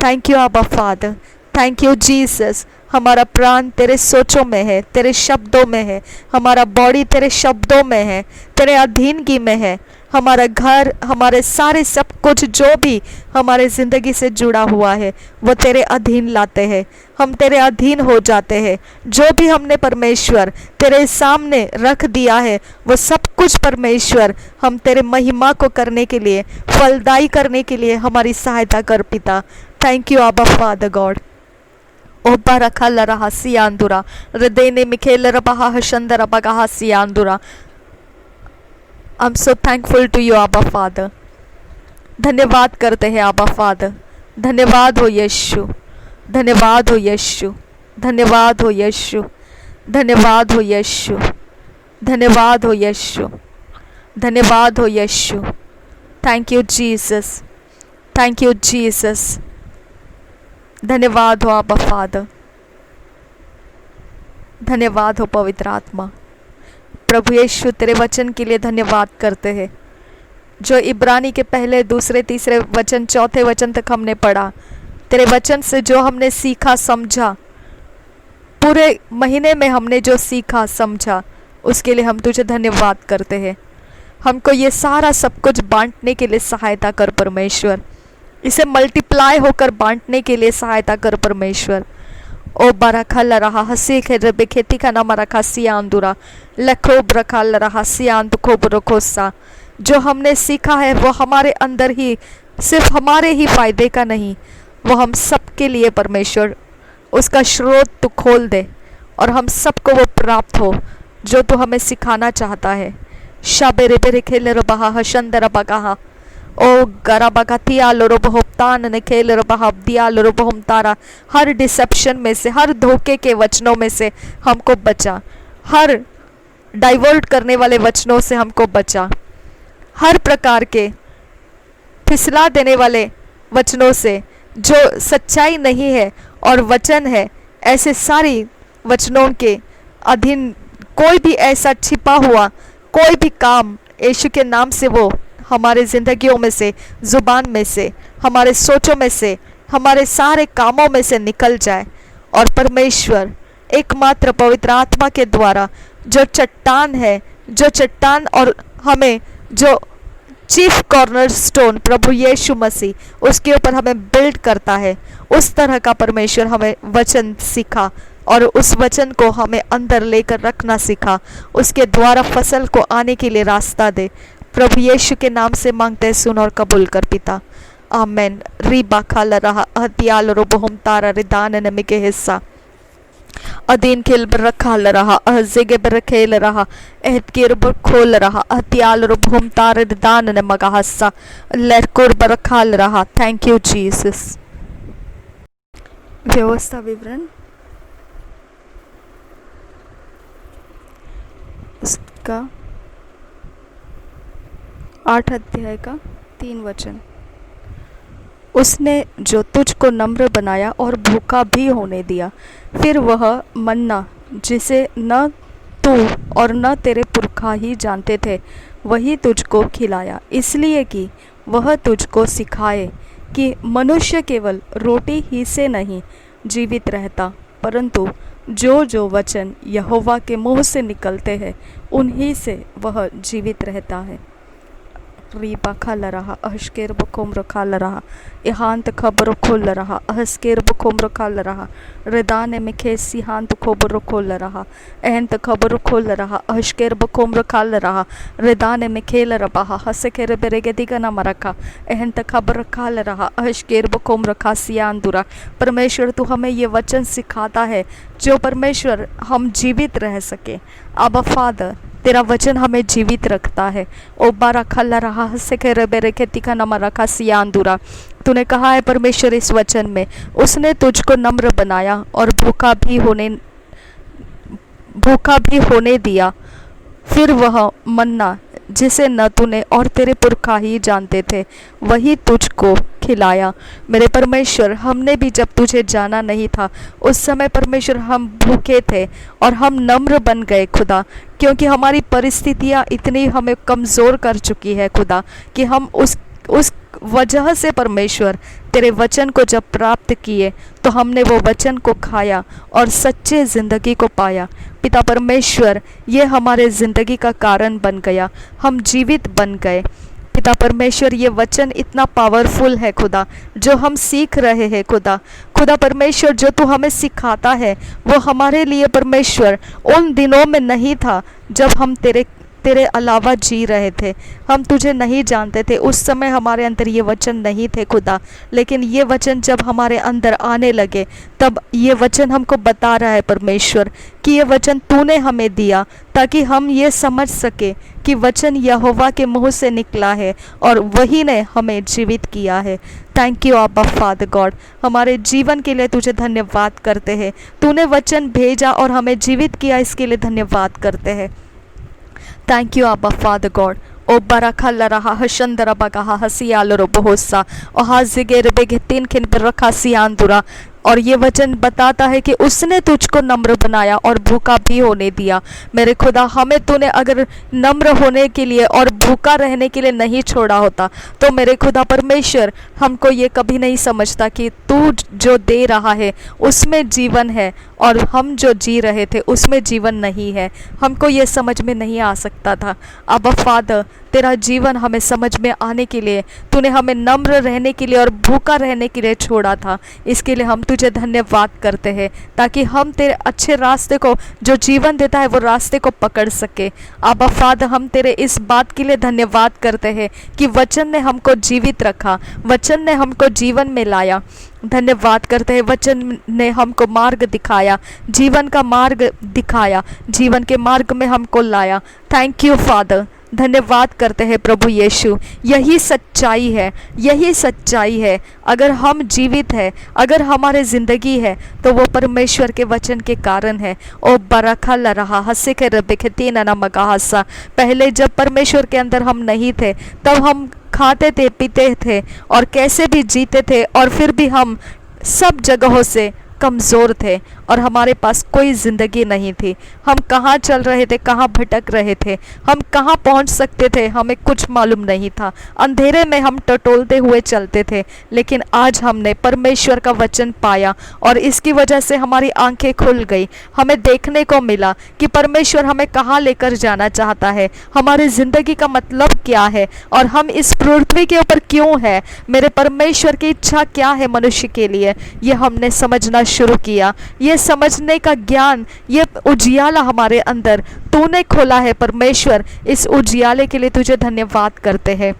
थैंक यू आबा फादर, थैंक यू जीसस। हमारा प्राण तेरे सोचों में है, तेरे शब्दों में है, हमारा बॉडी तेरे शब्दों में है, तेरे अधीनगी में है। हमारा घर, हमारे सारे सब कुछ जो भी हमारे ज़िंदगी से जुड़ा हुआ है वो तेरे अधीन लाते हैं। हम तेरे अधीन हो जाते हैं। जो भी हमने परमेश्वर तेरे सामने रख दिया है वो सब कुछ परमेश्वर हम तेरे महिमा को करने के लिए, फलदायी करने के लिए हमारी सहायता कर पिता। थैंक यू आबा फादर गॉड। ओबा रखा लरहा सियांदुरा हृदय मिखेल रबहा हशंदर बगहा सियांदुरा। I'm so thankful to you, Abba Father. धन्यवाद करते हैं आबा फादर। धन्यवाद हो यीशु, धन्यवाद हो यीशु, धन्यवाद हो यीशु, धन्यवाद हो यीशु, धन्यवाद हो यीशु, धन्यवाद हो यीशु। Thank you Jesus, thank you Jesus. धन्यवाद हो आबा फादर, धन्यवाद हो पवित्र आत्मा। प्रभु यीशु तेरे वचन के लिए धन्यवाद करते हैं, जो इब्रानी के पहले, दूसरे, तीसरे वचन, चौथे वचन तक हमने पढ़ा। तेरे वचन से जो हमने सीखा समझा, पूरे महीने में हमने जो सीखा समझा, उसके लिए हम तुझे धन्यवाद करते हैं। हमको ये सारा सब कुछ बांटने के लिए सहायता कर परमेश्वर। इसे मल्टीप्लाई होकर बांटने के लिए सहायता कर परमेश्वर। ओ बरखा लरहा हसी खे रबे खेती का नाम रखा सियांदुरा लखोब रखा लरहा सियांद खोब रखोसा। जो हमने सीखा है वो हमारे अंदर ही, सिर्फ हमारे ही फायदे का नहीं, वो हम सब के लिए परमेश्वर उसका स्रोत तू खोल दे और हम सबको वो प्राप्त हो जो तू हमें सिखाना चाहता है। शाबेरे बेरे खेले रबहा हशंदर बगाहा ओ गरा बगा तिया लो बहुतान ने खेल रबहा दिया लो बहुम तारा। हर डिसेप्शन में से, हर धोखे के वचनों में से हमको बचा, हर डाइवर्ट करने वाले वचनों से हमको बचा, हर प्रकार के फिसला देने वाले वचनों से जो सच्चाई नहीं है और वचन है, ऐसे सारी वचनों के अधीन कोई भी ऐसा छिपा हुआ कोई भी काम यीशु के नाम से वो हमारे ज़िंदगियों में से, ज़ुबान में से, हमारे सोचों में से, हमारे सारे कामों में से निकल जाए और परमेश्वर एकमात्र पवित्र आत्मा के द्वारा जो चट्टान है, जो चट्टान और हमें जो चीफ कॉर्नरस्टोन प्रभु यीशु मसीह, उसके ऊपर हमें बिल्ड करता है, उस तरह का परमेश्वर हमें वचन सिखा और उस वचन को हमें अंदर लेकर रखना सीखा। उसके द्वारा फसल को आने के लिए रास्ता दे। प्रभु यीशु के नाम से मांगते हैं, सुन और कबूल कर पिता। आमेन। रीबा खाल रहा हतियाल रोबहुम तारा रिदान नमी के हिस्सा अदीन खेल बर रखाल रहा अहजेगे बर खेल रहा एहत कीर बर खोल रहा हतियाल रोबहुम तारा रिदान ने मगा हस्सा लरकुर बर खाल रहा। Thank you Jesus. व्यवस्था विवरण उसका 8 अध्याय का 3 वचन। उसने जो तुझको नम्र बनाया और भूखा भी होने दिया, फिर वह मन्ना जिसे न तू और न तेरे पुरखा ही जानते थे वही तुझको खिलाया, इसलिए कि वह तुझको सिखाए कि मनुष्य केवल रोटी ही से नहीं जीवित रहता, परंतु जो जो वचन यहोवा के मुँह से निकलते हैं उन्हीं से वह जीवित रहता है। रीबा खाल रहा अहस्केर बकोम्र खाल रहा इहांत खबर खोल रहा अहस्केर बकोम्र खाल रहा रिदान में खेसी हांत खबर खोल रहा एहंत खबर खोल रहा अहस्केर बकोम्र खाल रहा रिदान में खेल रहा हसकेर बेरेगे दिगना मरखा एहंत खबर खाल रहा अहस्केर बकोम्र खासियांदुरा। परमेश्वर तू हमें ये वचन सिखाता है जो परमेश्वर हम जीवित रह सके। आबा फादर तेरा वचन हमें जीवित रखता है। ओ बारा खल्ला रहा हसे के रबेरे के तिका नमा रखा सियांदुरा। तूने कहा है परमेश्वर इस वचन में, उसने तुझको नम्र बनाया और भूखा भी होने दिया। फिर वह मन्ना जिसे न तूने और तेरे पुरखा ही जानते थे वही तुझको खिलाया। मेरे परमेश्वर, हमने भी जब तुझे जाना नहीं था उस समय परमेश्वर हम भूखे थे और हम नम्र बन गए खुदा, क्योंकि हमारी परिस्थितियाँ इतनी हमें कमज़ोर कर चुकी है खुदा कि हम उस वजह से परमेश्वर तेरे वचन को जब प्राप्त किए तो हमने वो वचन को खाया और सच्चे ज़िंदगी को पाया। पिता परमेश्वर, ये हमारे ज़िंदगी का कारण बन गया, हम जीवित बन गए। पिता परमेश्वर, ये वचन इतना पावरफुल है खुदा, जो हम सीख रहे हैं खुदा परमेश्वर, जो तू हमें सिखाता है वो हमारे लिए परमेश्वर उन दिनों में नहीं था जब हम तेरे अलावा जी रहे थे, हम तुझे नहीं जानते थे। उस समय हमारे अंदर ये वचन नहीं थे खुदा, लेकिन ये वचन जब हमारे अंदर आने लगे तब ये वचन हमको बता रहा है परमेश्वर कि ये वचन तूने हमें दिया ताकि हम ये समझ सके कि वचन यहोवा के मुंह से निकला है और वही ने हमें जीवित किया है। थैंक यू आबा फादर गॉड, हमारे जीवन के लिए तुझे धन्यवाद करते हैं। तूने वचन भेजा और हमें जीवित किया, इसके लिए धन्यवाद करते हैं। Thank you, Abba Father God. O barakalla raha hashandara bagaha hasialoro bohosa o hazigere begetin kin beraka siandura। और ये वचन बताता है कि उसने तुझको नम्र बनाया और भूखा भी होने दिया। मेरे खुदा, हमें तूने अगर नम्र होने के लिए और भूखा रहने के लिए नहीं छोड़ा होता तो मेरे खुदा परमेश्वर, हमको ये कभी नहीं समझता कि तू जो दे रहा है उसमें जीवन है और हम जो जी रहे थे उसमें जीवन नहीं है। हमको ये समझ में नहीं आ सकता था। अब फादर, तेरा जीवन हमें समझ में आने के लिए तूने हमें नम्र रहने के लिए और भूखा रहने के लिए छोड़ा था। इसके लिए हम तुझे धन्यवाद करते हैं ताकि हम तेरे अच्छे रास्ते को, जो जीवन देता है, वो रास्ते को पकड़ सके। आबा फादर, हम तेरे इस बात के लिए धन्यवाद करते हैं कि वचन ने हमको जीवित रखा, वचन ने हमको जीवन में लाया। धन्यवाद करते हैं, वचन ने हमको मार्ग दिखाया, जीवन का मार्ग दिखाया, जीवन के मार्ग में हमको लाया। थैंक यू फादर, धन्यवाद करते हैं प्रभु यीशु। यही सच्चाई है, यही सच्चाई है। अगर हम जीवित हैं, अगर हमारे ज़िंदगी है तो वो परमेश्वर के वचन के कारण है। ओ बरखा ल रहा हंसे के रबे के तीन ना मगा हंसा। पहले जब परमेश्वर के अंदर हम नहीं थे तब हम खाते थे, पीते थे और कैसे भी जीते थे, और फिर भी हम सब जगहों से कमज़ोर थे और हमारे पास कोई ज़िंदगी नहीं थी। हम कहाँ चल रहे थे, कहाँ भटक रहे थे, हम कहाँ पहुँच सकते थे, हमें कुछ मालूम नहीं था। अंधेरे में हम टटोलते हुए चलते थे, लेकिन आज हमने परमेश्वर का वचन पाया और इसकी वजह से हमारी आंखें खुल गई। हमें देखने को मिला कि परमेश्वर हमें कहाँ लेकर जाना चाहता है, हमारी ज़िंदगी का मतलब क्या है और हम इस पृथ्वी के ऊपर क्यों है, मेरे परमेश्वर की इच्छा क्या है मनुष्य के लिए। ये हमने समझना शुरू किया। ये समझने का ज्ञान, ये उजियाला हमारे अंदर तूने खोला है परमेश्वर। इस उजियाले के लिए तुझे धन्यवाद करते हैं।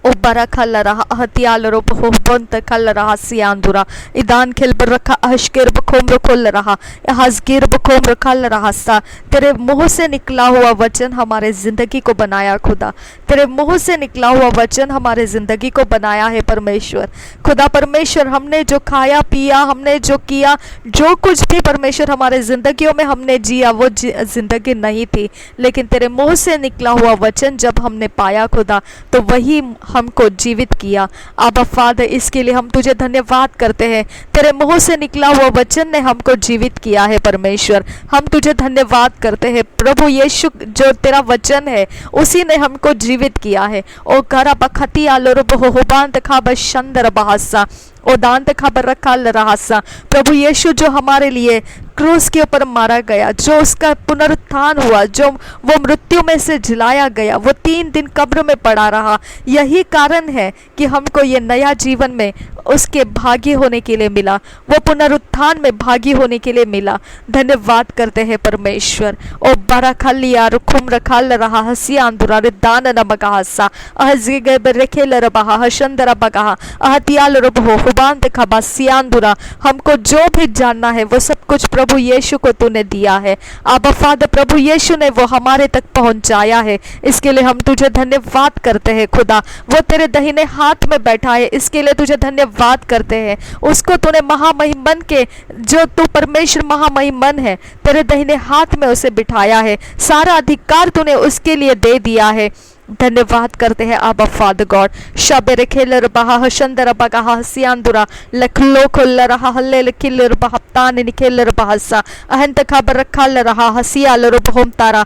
ओ बरा खल रहा हथियाल रोप हो बंत खल रहा सियांदुरा इदान खेल पर रखा अहशकेर बखोम खोल रहा हजगीर बखोम खल रहा सा। तेरे मुंह से निकला हुआ वचन हमारे ज़िंदगी को बनाया खुदा, तेरे मुंह से निकला हुआ वचन हमारे ज़िंदगी को बनाया है परमेश्वर। खुदा परमेश्वर, हमने जो खाया पिया, हमने जो किया, जो कुछ भी परमेश्वर हमारे ज़िंदगियों में हमने जिया, वो ज़िंदगी नहीं थी, लेकिन तेरे मुंह से निकला हुआ वचन जब हमने पाया खुदा तो वही हमको जीवित किया। आबा फादर, इसके लिए हम तुझे धन्यवाद करते हैं। तेरे मुंह से निकला हुआ वचन ने हमको जीवित किया है परमेश्वर। हम तुझे धन्यवाद करते हैं प्रभु यीशु, जो तेरा वचन है उसी ने हमको जीवित किया है। ओ करा बखती आलोर बहुबांत खा बशंदर बहासा ओ दांत खबर रखा लरासा। प्रभु यीशु जो हमारे लिए क्रूस के ऊपर मारा गया, जो उसका पुनरुत्थान हुआ, जो वो मृत्यु में से जिलाया गया, वो 3 दिन कब्र में पड़ा रहा, यही कारण है कि हमको ये नया जीवन में उसके भागी होने के लिए मिला, वो पुनरुत्थान में भागी होने के लिए मिला। धन्यवाद करते हैं परमेश्वर। ओ बरा खलिया रुखुम रखाल रहा हसी आंदुरा दान न बगा हसा अहजी गए रेखेल रबहा हशंदर बगा अहतियाल रबहो हुबांत खबा सियांदुरा, हमको जो भी जानना है वो सब कुछ प्रभु यीशु को तूने दिया है। आबा फादर, प्रभु यीशु ने वो हमारे तक पहुंचाया है, इसके लिए हम तुझे धन्यवाद करते हैं खुदा। वो तेरे दाहिने हाथ में बैठा है, इसके लिए तुझे धन्यवाद करते हैं। उसको तूने महामहिमन के, जो तू परमेश्वर महामहिमन है, तेरे दाहिने हाथ में उसे बिठाया है, सारा अधिकार तूने उसके लिए दे दिया है। धन्यवाद करते हैं आबा फादर गॉड। शबेरे खेलर बहा हशंदर बगा सियांदुरा लखलो खोल रहा हल्ले किलर बहप्तान निखेलर बहसा अहंत खबर खल रहा हसियालर बहोम तारा।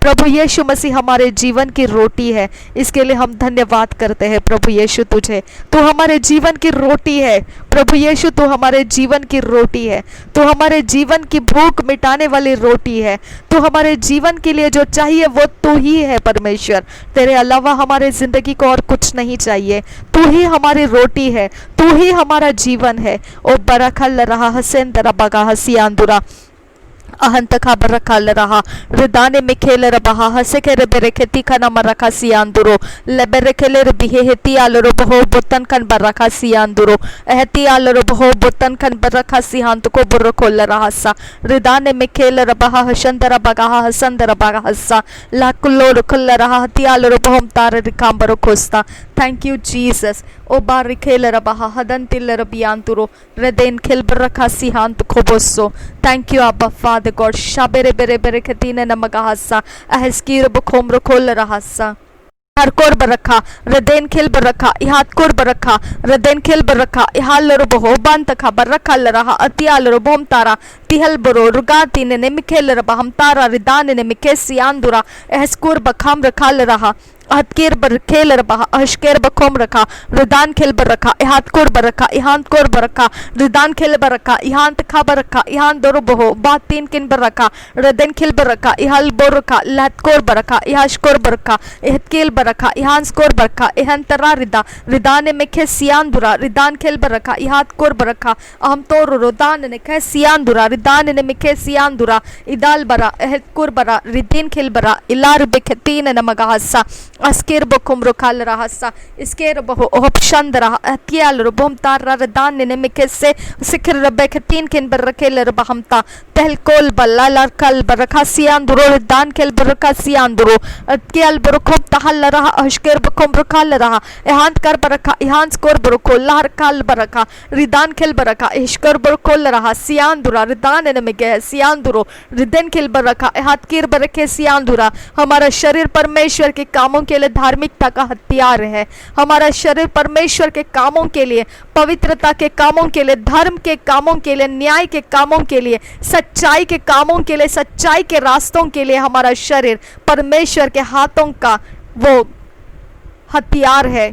प्रभु यीशु मसीह हमारे जीवन की रोटी है, इसके लिए हम धन्यवाद करते हैं प्रभु यीशु तुझे। तू हमारे जीवन की रोटी है प्रभु यीशु, तू हमारे जीवन की रोटी है, तू हमारे जीवन की भूख मिटाने वाली रोटी है। तू हमारे जीवन के लिए जो चाहिए वो तू ही है परमेश्वर, तेरे अलावा हमारे जिंदगी को और कुछ नहीं चाहिए। तू ही हमारी रोटी है, तू ही हमारा जीवन है। ओ बरखल रहा हसेन दरा बगा हसियांदुरा अहंत खबर रखल रहा रिदाने में खेल रहा हसे के बेरे खेती खना मरखा सियांदुरो लेबेरे खेले बिहे हेती आलरो बहो बुतन खन बरखा सियांदुरो एहती आलरो बहो बुतन खन बरखा सियांत को बुर खोल रहा सा रिदाने में खेल रहा हसंदर बगा हसंदर बगा हसा लाकुलो खुल रहा हती आलरो बहो तार रिकांबरो खोस्ता। Thank you Jesus. ओ बार खेल रहा हदन तिल रबियांतुरो रेदेन खेल बरखा सियांत खोबोसो। थैंक यू आबा फादर गॉड। शाबेरे बेरे बेरे खतीने नमगा हसा अहस्कीर बखोमरो खोल रहा सा हर कोर बरखा रदेन खेल बरखा इहात कोर बरखा रदेन खेल बरखा इहाल बहो बांत खा बरखा रहा अतियाल बोम तारा तिहल बरो रुगा तीने ने मिखेल रबा हम तारा रिदान ने मिखे सियांदुरा एहस्कोर बखाम रखा रहा हतकेर बर खेल रबा अहशकेर बखोम रखा रिदान खेल बर रखा इहात कोर बर रखा इहांत कोर बर रखा रिदान खेल बर रखा इहांत खा बर रखा इहान दोरो बहो बात तीन किन बर रखा रदेन खेल बर रखा इहाल बोर रखा लहत कोर बर रखा इहाश कोर बर रखा इहतकेल बर रखा इहांस कोर बर रखा इहंतरा रिदा रिदान में खे सियांदुरा रिदान खेल बर रखा इहात कोर बर रखा अहम तोर रोदान ने खे सियांदुरा रिदान ने मिखे सियांदुरा इदाल बरा एहत कोर बरा रिदिन खेल बरा इलार बेखतीन नमगा हसा अस्केर बकुम रुखाल रहसा इसकेर बहु ओपशंद रहा अतियाल रुबम तार रदान ने मिके से सिखर रबे खतीन किन बर रखेल रबहमता तहल कोल बल्ला लरकल बरखा सियांदुरो रिदान खेल बरखा सियांदुरो अतियाल बरखम तहल रहा अस्केर बकुम रुखाल रहा इहांत कर बरखा इहांस कोर बरको लहर काल बरखा रिदान खेल बरखा इश्कर बरकोल रहा सियांदुरा रिदान ने मिके सियांदुरो रिदन खेल बरखा इहात कीर बरखे सियांदुरा। हमारा शरीर परमेश्वर के कामों के लिए धार्मिकता का हथियार है। हमारा शरीर परमेश्वर के कामों के लिए, पवित्रता के कामों के लिए, धर्म के कामों के लिए, न्याय के कामों के लिए, सच्चाई के कामों के लिए, सच्चाई के रास्तों के लिए हमारा शरीर परमेश्वर के हाथों का वो हथियार है,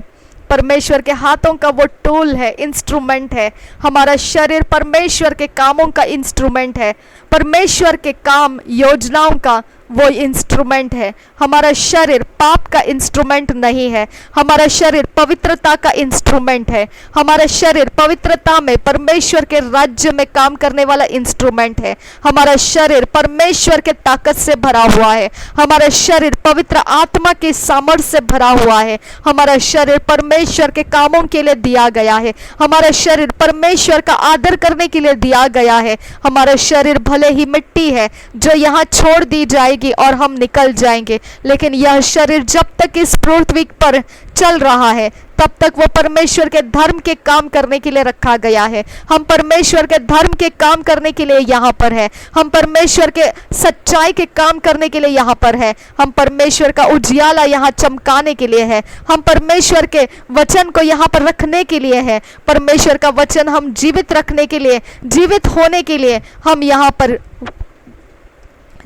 परमेश्वर के हाथों का वो टूल है, इंस्ट्रूमेंट है। हमारा शरीर परमेश्वर के कामों का इंस्ट्रूमेंट है, परमेश्वर के काम योजनाओं का वो इंस्ट्रूमेंट है। हमारा शरीर पाप का इंस्ट्रूमेंट नहीं है, हमारा शरीर पवित्रता का इंस्ट्रूमेंट है। हमारा शरीर पवित्रता में परमेश्वर के राज्य में काम करने वाला इंस्ट्रूमेंट है। हमारा शरीर परमेश्वर के ताकत से भरा हुआ है। हमारा शरीर पवित्र आत्मा की सामर्थ्य से भरा हुआ है। हमारा शरीर परमेश्वर के कामों के लिए दिया गया है। हमारा शरीर परमेश्वर का आदर करने के लिए दिया गया है। हमारा शरीर भले ही मिट्टी है जो यहाँ छोड़ दी जाए और हम निकल जाएंगे, लेकिन यह शरीर जब तक इस पृथ्वी पर चल रहा है तब तक वो परमेश्वर के धर्म के काम करने के लिए रखा गया है। हम परमेश्वर के धर्म के काम करने के लिए यहाँ पर है। हम परमेश्वर के सच्चाई के काम करने के लिए यहाँ पर है। हम परमेश्वर का उजियाला यहाँ चमकाने के लिए है। हम परमेश्वर के वचन को यहाँ पर रखने के लिए है। परमेश्वर का वचन हम जीवित रखने के लिए, जीवित होने के लिए हम यहाँ पर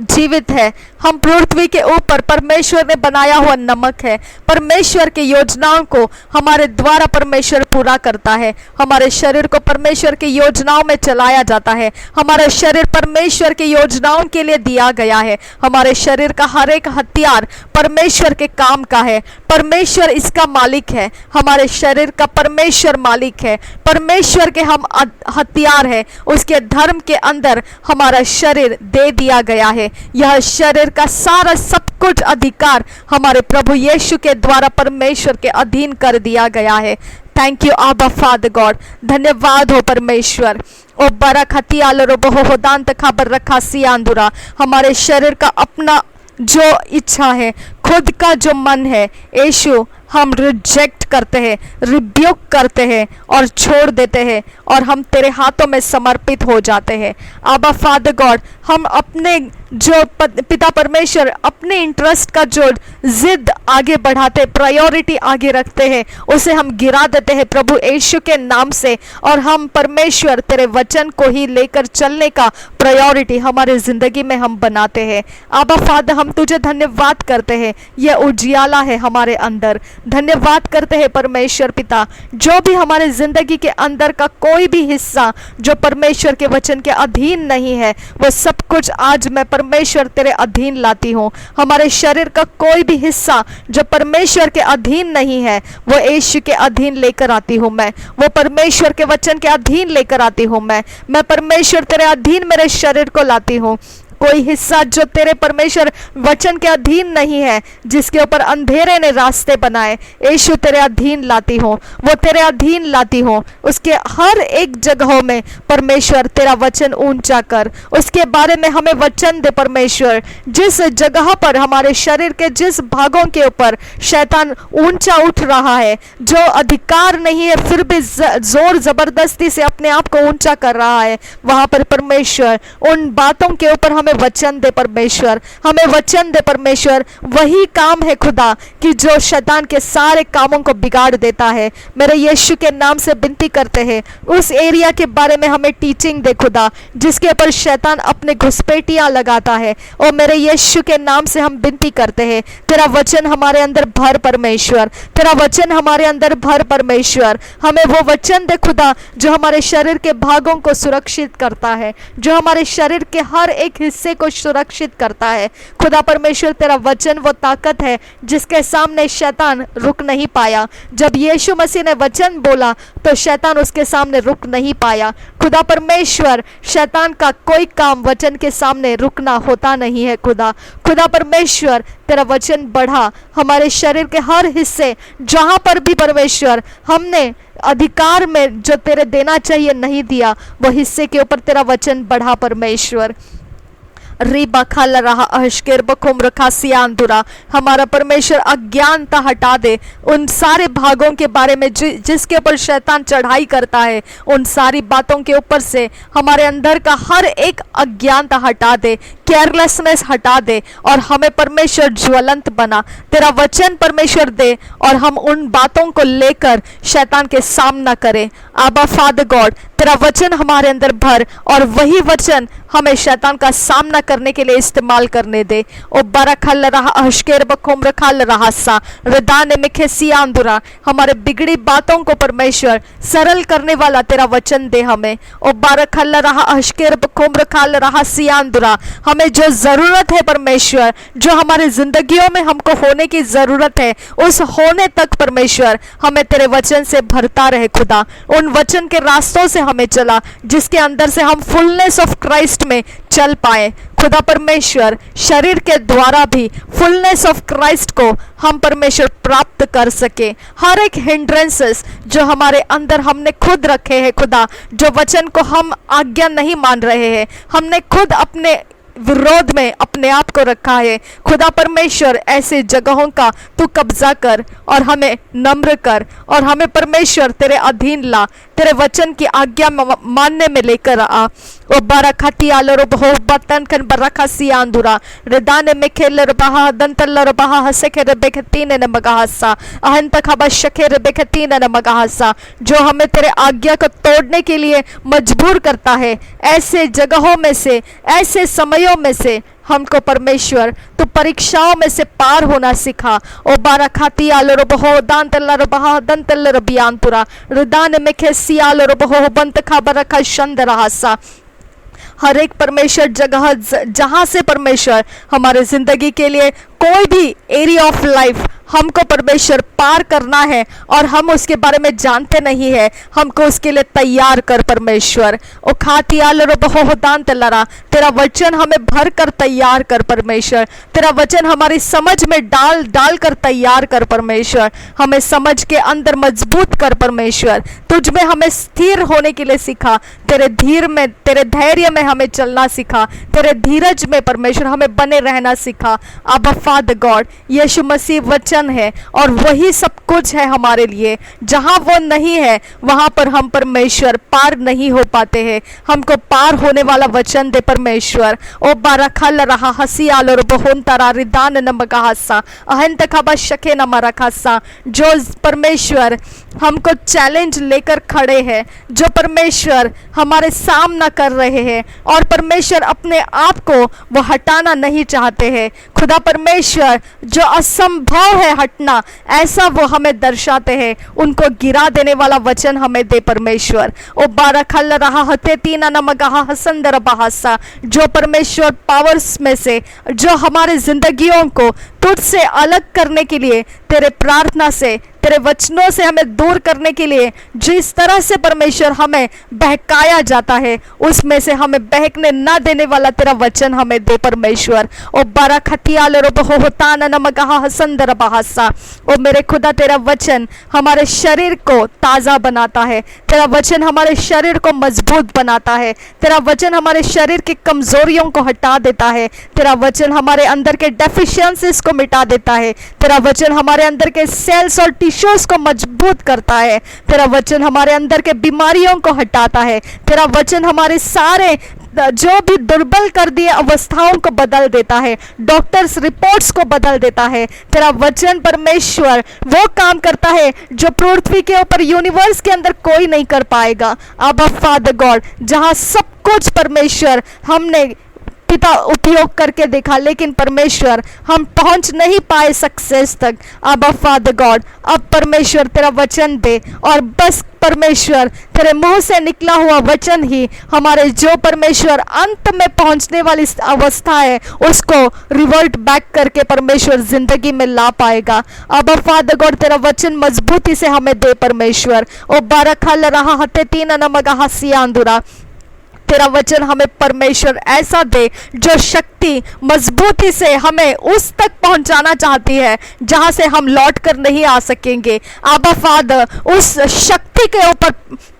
जीवित है। हम पृथ्वी के ऊपर परमेश्वर ने बनाया हुआ नमक है। परमेश्वर की योजनाओं को हमारे द्वारा परमेश्वर पूरा करता है। हमारे शरीर को परमेश्वर की योजनाओं में चलाया जाता है। हमारा शरीर परमेश्वर की योजनाओं के लिए दिया गया है। हमारे शरीर का हर एक हथियार परमेश्वर के काम का है। परमेश्वर इसका मालिक है। हमारे शरीर का परमेश्वर मालिक है। परमेश्वर के हम हथियार है। उसके धर्म के अंदर हमारा शरीर दे दिया गया है। यह शरीर का सारा सब कुछ अधिकार हमारे प्रभु यीशु के द्वारा परमेश्वर के अधीन कर दिया गया है। थैंक यू आबा फादर गॉड, धन्यवाद हो परमेश्वर। ओ बरखती आलो बहो दांत खबर रखा सियांदुरा, हमारे शरीर का अपना जो इच्छा है, खुद का जो मन है यीशु हम रिजेक्ट करते हैं, रिब्यूक करते हैं और छोड़ देते हैं और हम तेरे हाथों में समर्पित हो जाते हैं। आबा फादर गॉड, हम अपने जो पिता परमेश्वर अपने इंटरेस्ट का जो जिद आगे बढ़ाते, प्रायोरिटी आगे रखते हैं, उसे हम गिरा देते हैं प्रभु यीशु के नाम से, और हम परमेश्वर तेरे वचन को ही लेकर चलने का प्रायोरिटी हमारे जिंदगी में हम बनाते हैं। आबा फादर, हम तुझे धन्यवाद करते हैं, यह उजियाला है हमारे अंदर। धन्यवाद करते हैं परमेश्वर पिता, जो भी हमारे जिंदगी के अंदर का कोई भी हिस्सा जो परमेश्वर के वचन के अधीन नहीं है, वो सब कुछ आज मैं परमेश्वर तेरे अधीन लाती हूँ। हमारे शरीर का कोई भी हिस्सा जो परमेश्वर के अधीन नहीं है, वो यीशु के अधीन लेकर आती हूँ मैं, वो परमेश्वर के वचन के अधीन लेकर आती हूँ मैं परमेश्वर तेरे अधीन मेरे शरीर को लाती हूँ। कोई हिस्सा जो तेरे परमेश्वर वचन के अधीन नहीं है, जिसके ऊपर अंधेरे ने रास्ते बनाए, यीशु तेरे अधीन लाती हूँ, वो तेरे अधीन लाती हूँ। उसके हर एक जगहों में परमेश्वर तेरा वचन ऊंचा कर, उसके बारे में हमें वचन दे परमेश्वर। जिस जगह पर हमारे शरीर के जिस भागों के ऊपर शैतान ऊंचा उठ रहा है, जो अधिकार नहीं है फिर भी जोर जबरदस्ती से अपने आप को ऊंचा कर रहा है, वहां पर परमेश्वर उन बातों के ऊपर हमें वचन दे परमेश्वर, हमें वचन दे परमेश्वर। वही काम है खुदा कि जो शैतान के सारे कामों को बिगाड़ देता है। मेरे यीशु के नाम से विनती करते हैं, उस एरिया के बारे में हमें टीचिंग दे खुदा, जिसके ऊपर शैतान अपने घुसपैठियां लगाता है। और मेरे यीशु के नाम से हम विनती करते हैं, तेरा वचन हमारे अंदर भर परमेश्वर, तेरा वचन हमारे अंदर भर परमेश्वर। हमें वो वचन दे खुदा जो हमारे शरीर के भागों को सुरक्षित करता है, जो हमारे शरीर के हर एक हिस्से को सुरक्षित करता है। खुदा परमेश्वर, तेरा वचन वो ताकत है जिसके सामने शैतान रुक नहीं पाया। जब यीशु मसीह ने वचन बोला तो शैतान उसके सामने रुक नहीं पाया। खुदा परमेश्वर, शैतान का कोई काम वचन के सामने रुकना होता नहीं है। खुदा परमेश्वर, तेरा वचन बढ़ा हमारे शरीर के हर हिस्से, जहां पर भी परमेश्वर हमने अधिकार में जो तेरे देना चाहिए नहीं दिया, वो हिस्से के ऊपर तेरा वचन बढ़ा परमेश्वर। रीबा खाल रहा अहशकेर बखुम रखा सियांदुरा, हमारा परमेश्वर अज्ञानता हटा दे। उन सारे भागों के बारे में जिसके ऊपर शैतान चढ़ाई करता है, उन सारी बातों के ऊपर से हमारे अंदर का हर एक अज्ञानता हटा दे, केयरलेसनेस हटा दे और हमें परमेश्वर ज्वलंत बना। तेरा वचन परमेश्वर दे और हम उन बातों को लेकर शैतान के सामना करें। आबा फादर गॉड, तेरा वचन हमारे अंदर भर और वही वचन हमें शैतान का सामना करने के लिए इस्तेमाल करने दे। ओ बरखल रहा अहशकेर बखोम रखल रहा सा रदान में खेसियांदुरा, हमारे बिगड़ी बातों को परमेश्वर सरल करने वाला तेरा वचन दे हमें। ओ बरखल रहा अहशकेर बखोम रखल रहा सियांदुरा, हमें जो जरूरत है परमेश्वर, जो हमारे जिंदगियों में हमको होने की जरूरत है, उस होने तक परमेश्वर हमें तेरे वचन से भरता रहे खुदा। उन वचन के रास्तों से हमें चला जिसके अंदर से हम फुलनेस ऑफ क्राइस्ट में चल पाए। खुदा परमेश्वर, शरीर के द्वारा भी फुलनेस ऑफ क्राइस्ट को हम परमेश्वर प्राप्त कर सके। हर एक हिंड्रेंसेस जो हमारे अंदर हमने खुद रखे हैं खुदा, जो वचन को हम आज्ञा नहीं मान रहे हैं, हमने खुद अपने विरोध में अपने आप को रखा है। खुदा परमेश्वर, ऐसे जगहों का तू कब्जा कर और हमें नम्र कर और हमें परमेश्वर तेरे अधीन ला, तेरे वचन की आज्ञा मानने में लेकर आ। ओ बरखती आलो बहो बतन कन बरखा सियांदुरा रदाने में खेल रबहा दंतल रबहा हसे के बेखतीन न मगाहसा अहंत खबा शके बेखतीन न मगाहसा, जो हमें तेरे आज्ञा को तोड़ने के लिए मजबूर करता है। ऐसे जगहों में से, ऐसे समयों में से हमको परमेश्वर तो परीक्षाओं में से पार होना सिखा। ओ बारा खाती आलो बहो दान तल्ला रबहा दन तल्ला रबियांतुरा रदान में खेसी आलो बहो बंत खबर रखा शंद रहासा। हर एक परमेश्वर जगह जहाँ से परमेश्वर हमारे जिंदगी के लिए कोई भी एरिया ऑफ लाइफ हमको परमेश्वर पार करना है और हम उसके बारे में जानते नहीं है, हमको उसके लिए तैयार कर परमेश्वर। ओ खाती आलरो बहुदान तलरा, तेरा वचन हमें भर कर तैयार कर परमेश्वर। तेरा वचन हमारी समझ में डाल डाल कर तैयार कर परमेश्वर। हमें समझ के अंदर मजबूत कर परमेश्वर। तुझ में हमें स्थिर होने के लिए सिखा, तेरे धीर में, तेरे धैर्य में हमें चलना सिखा, तेरे धीरज में परमेश्वर हमें बने रहना सिखा। अब्बा फादर गॉड, यीशु मसीह वचन है और वही सब कुछ है हमारे लिए। जहां वो नहीं है वहां पर हम परमेश्वर पार नहीं हो पाते हैं। हमको पार होने वाला वचन दे परमेश्वर। ओ बारखल रहा हसी आलो बहुन तारा रिदान नमगासा अहंत खबा शके नमरखासा, जो परमेश्वर हमको चैलेंज लेकर खड़े हैं, जो परमेश्वर हमारे सामना कर रहे हैं और परमेश्वर अपने आप को वो हटाना नहीं चाहते हैं। खुदा परमेश्वर जो असंभव है हटना, ऐसा वो हमें दर्शाते हैं, उनको गिरा देने वाला वचन हमें दे परमेश्वर। ओ बारखल रहा हते तीना नमगहा हसंदर बहासा, जो परमेश्वर पावर्स में से जो हमारे जिंदगियों को तुझसे अलग करने के लिए, तेरे प्रार्थना से, तेरे वचनों से हमें दूर करने के लिए जिस तरह से परमेश्वर हमें बहकाया जाता है, उसमें से हमें बहकने ना देने वाला तेरा वचन हमें दे परमेश्वर। ओ बारा खतियाल होता नमगहा हसंदर बहासा, ओ मेरे खुदा तेरा वचन हमारे शरीर को ताज़ा बनाता है, तेरा वचन हमारे शरीर को मजबूत बनाता है, तेरा वचन हमारे शरीर की कमजोरियों को हटा देता है, तेरा वचन हमारे अंदर के डेफिशिएंसीज को मिटा देता है, तेरा वचन हमारे अंदर के सेल्स और टिश्यूज को मजबूत करता है, तेरा वचन हमारे अंदर के बीमारियों को हटाता है, तेरा वचन हमारे सारे जो भी दुर्बल कर दिए अवस्थाओं को बदल देता है, डॉक्टर्स रिपोर्ट्स को बदल देता है। तेरा वचन परमेश्वर वो काम करता है जो पृथ्वी के ऊपर यूनिवर्स के अंदर कोई नहीं कर पाएगा। अब्बा फादर गॉड, जहां सब कुछ परमेश्वर हमने पिता उपयोग करके देखा, लेकिन परमेश्वर हम पहुंच नहीं पाए सक्सेस तक। अब्बा फादर गॉड, अब परमेश्वर तेरा वचन दे और बस परमेश्वर तेरे मुंह से निकला हुआ वचन ही हमारे जो परमेश्वर अंत में पहुंचने वाली अवस्था है उसको रिवर्ट बैक करके परमेश्वर जिंदगी में ला पाएगा। अब फादर गॉड तेरा वचन मजबूती से हमें दे परमेश्वर। ओ बारखल रहा हते तीन नमगा हसियांदुरा, तेरा वचन हमें परमेश्वर ऐसा दे जो शक्ति मजबूती से हमें उस तक पहुंचाना चाहती है जहां से हम लौट कर नहीं आ सकेंगे। आबा फादर, उस शक्ति के ऊपर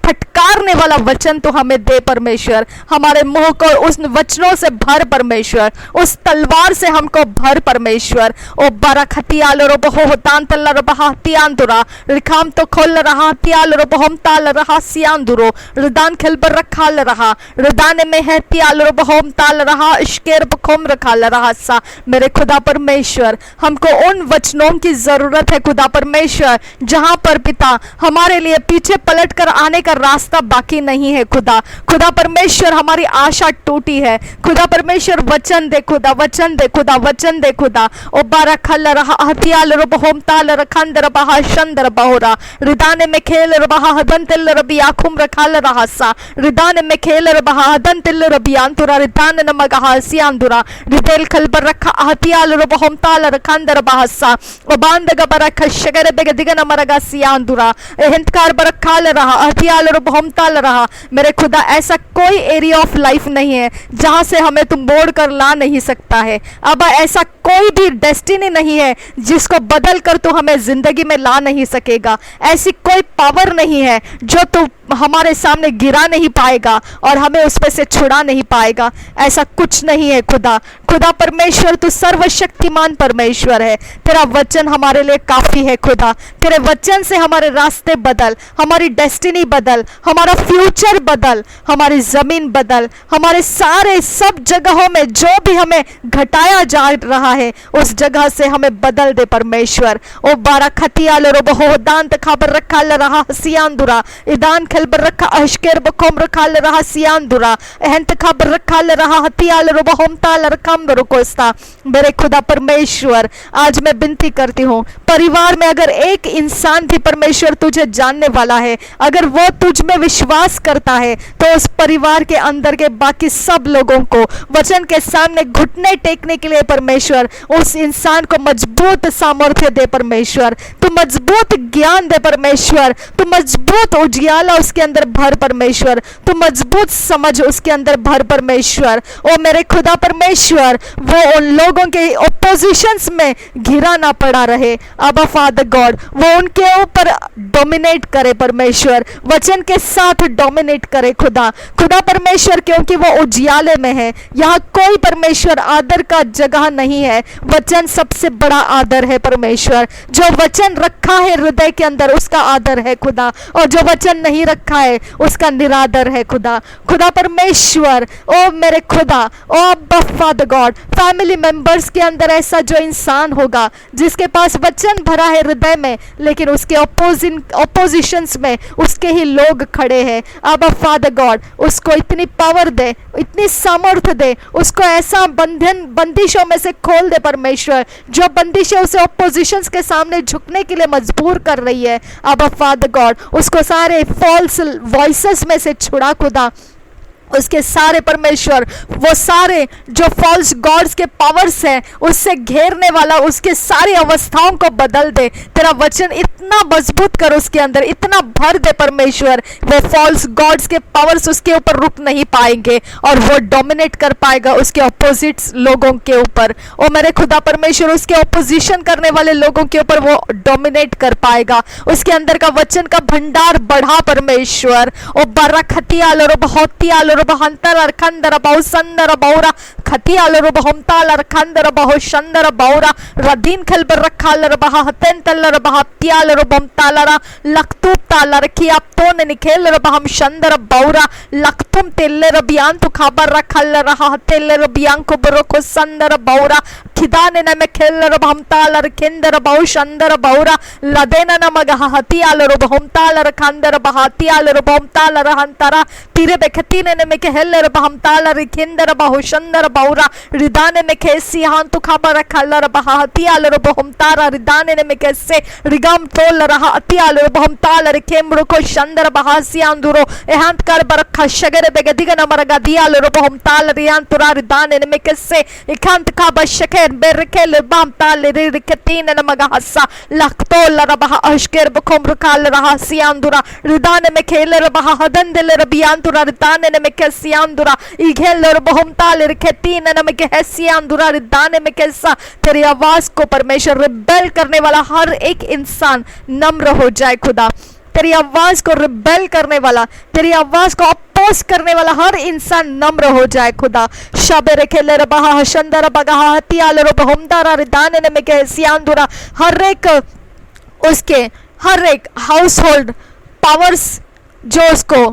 फटकारने वाला वचन तो हमें दे परमेश्वर। हमारे मुंह को उस वचनों से भर परमेश्वर, उस तलवार से हमको भर परमेश्वर। ओ बरखतियाल रो बहुतान तल्ला रो बहातियांदुरा रिखाम तो खोल रहा तियाल रो बहुम ताल रहा सियांदुरो रुदान खिलबर रखाल रहा रुदान में है तियाल रो बहुम ताल रहा इश्केर बखोम रखाल रहा सा। मेरे खुदा परमेश्वर, हमको उन वचनों की जरूरत है खुदा परमेश्वर जहां पर पिता हमारे लिए पीछे पलट कर आने का रास्ता बाकी नहीं है। खुदा खुदा परमेश्वर, हमारी आशा टूटी है। खुदा परमेश्वर वचन दे, खुदा वचन दे, खुदा वचन दे। खुदा ओ बारा खल रहा हथियाल रो बहुम ताल रखंदर बहा शंदर बहोरा रिदाने में खेल रहा हदन तिल रबी आखुम रखाल रहा सा रिदाने में खेल रहा हदन तिल रबी अंतुरा रिदान नमगा सियांदुरा रिदेल खलबर रखा हथियाल रो बहुम ताल रखंदर बहासा ओ बांद गबर खशगर बेग दिगन मरगा सियांदुरा एहंतकार बरखाल रहा हथियाल रो बहुम ताल रहा। मेरे खुदा, ऐसा कोई एरिया ऑफ लाइफ नहीं है जहां से हमें तुम मोड़ कर ला नहीं सकता है। अब ऐसा कोई भी डेस्टिनी नहीं है जिसको बदल कर तू हमें जिंदगी में ला नहीं सकेगा। ऐसी कोई पावर नहीं है जो तू हमारे सामने गिरा नहीं पाएगा और हमें उसमें से छुड़ा नहीं पाएगा। ऐसा कुछ नहीं है खुदा। खुदा परमेश्वर, तू सर्वशक्तिमान परमेश्वर है। तेरा वचन हमारे लिए काफी है खुदा। तेरे वचन से हमारे रास्ते बदल, हमारी डेस्टिनी बदल, हमारा फ्यूचर बदल, हमारी जमीन बदल, हमारे सारे सब जगहों में जो भी हमें घटाया जा रहा है उस जगह से हमें बदल दे परमेश्वर। ओ बारा खतियाल रो बहु दांत खबर रखा रहा हसियांदुरा इदान खेल बर रखा अहशकेर बकोम रखाल रहा सियांदुरा एहंत खबर रखाल रहा हतियाल रो बहोम ताल रकम रोकोस्ता। मेरे खुदा परमेश्वर, आज मैं विनती करती हूँ, परिवार में अगर एक इंसान भी परमेश्वर तुझे जानने वाला है, अगर वो तुझ में विश्वास करता है, तो उस परिवार के अंदर के बाकी सब लोगों को वचन के सामने घुटने टेकने के लिए परमेश्वर उस इंसान को मजबूत सामर्थ्य दे परमेश्वर, तू मजबूत ज्ञान दे परमेश्वर, तू मजबूत उजियाला उसके अंदर भर परमेश्वर, तू मजबूत समझ उसके अंदर भर परमेश्वर। ओ मेरे खुदा परमेश्वर, वो उन लोगों के ओपोजिशंस में घिरा ना पड़ा रहे। अबा फादर गॉड, वो उनके ऊपर डोमिनेट करे परमेश्वर, वचन के साथ डोमिनेट करे खुदा परमेश्वर, क्योंकि वो उजियाले में है। यहाँ कोई परमेश्वर आदर का जगह नहीं है, वचन सबसे बड़ा आदर है परमेश्वर। जो वचन रखा है हृदय के अंदर उसका आदर है खुदा, और जो वचन नहीं रखा है उसका निरादर है खुदा परमेश्वर। ओ मेरे खुदा, ओ अब्बा फादर गॉड, फैमिली मेंबर्स के अंदर ऐसा जो इंसान होगा जिसके पास वचन भरा है हृदय में, लेकिन उसके ऑपोजिशंस में उसके ही लोग खड़े हैं, अब्बा फादर गॉड उसको इतनी पावर दे, इतनी सामर्थ्य दे, उसको ऐसा बंदिशों में से खोल दे परमेश्वर, जो बंदिशें उसे ऑपोजिशंस के सामने झुकने के लिए मजबूर कर रही है। अब्बा फादर गॉड उसको सारे फॉल्स वॉइसेस में से छुड़ा खुदा, उसके सारे परमेश्वर, वो सारे जो फॉल्स गॉड्स के पावर्स हैं उससे घेरने वाला उसके सारी अवस्थाओं को बदल दे। तेरा वचन इतना मजबूत कर उसके अंदर, इतना भर दे परमेश्वर, वो फॉल्स गॉड्स के पावर्स उसके ऊपर रुक नहीं पाएंगे और वो डोमिनेट कर पाएगा उसके अपोजिट लोगों के ऊपर। ओ मेरे खुदा परमेश्वर, उसके अपोजिशन करने वाले लोगों के ऊपर वो डोमिनेट कर पाएगा। उसके अंदर का वचन का भंडार बढ़ा परमेश्वर। ओ बरखतियाल और बहुतियाल बहंतर अरखंदर बहु संदर बहुरा खतियाल बहुमताल अरखंदर बहु शंदर बहुरा रदीन खलबर रखाल बहा हतेन तलर बहत्याल बहुमतालरा लक्तूब तालर खियाप तोन निखेल बहम शंदर बहुरा लक्तुम तेलर बियान तो खबर रखल रहा तेलर बियान को बरोको संदर बहुरा खिदाने न में खेलर बहुमतालर खिंदर बहु शंदर बहुरा लदेन न मगह हतियाल बहुमतालर खंदर बहतियाल बहुमतालर हंतरा तीरे बेखतीने ने में कहलर बहुमतालर खिंदर बहु शंदर बहुरा रिदाने में कैसी हां तो खबर रखलर बहतियाल बहुमतारा रिदाने ने में कैसे रिगम तोल रहा अतियाल बहुमतालर खेमरो को शंदर बहासियांदुरो एहांत कर बरखा शगर बेगदिगन मरगा दियाल बहुमतालर यांतुरा रिदाने ने में कैसे एकांत का बशके बेरकेल बहुमताल रिकतीने न मगा हस्सा लखतोल रहा अशकेर बखोम रखाल रहा सियांदुरा रिदाने में खेलर बहा हदन दिल रबियांतुरा रिदाने ने में कैसियांदुरा इघेलर बहुमताल रिकतीने न में कैसियांदुरा रिदाने में कैसा। तेरी आवाज को परमेश्वर रिबेल करने वाला हर एक इंसान नम्र हो जाए खुदा, तेरी आवाज को रिबेल करने वाला, तेरी आवाज को अपोज करने वाला हर इंसान नम्र हो जाए खुदा। शबेर खेलर बहा हशंदर बगा हतियाल बहुमतारा रिदाने ने में कैसियांदुरा हर एक उसके हर एक हाउस होल्ड पावर्स जो उसको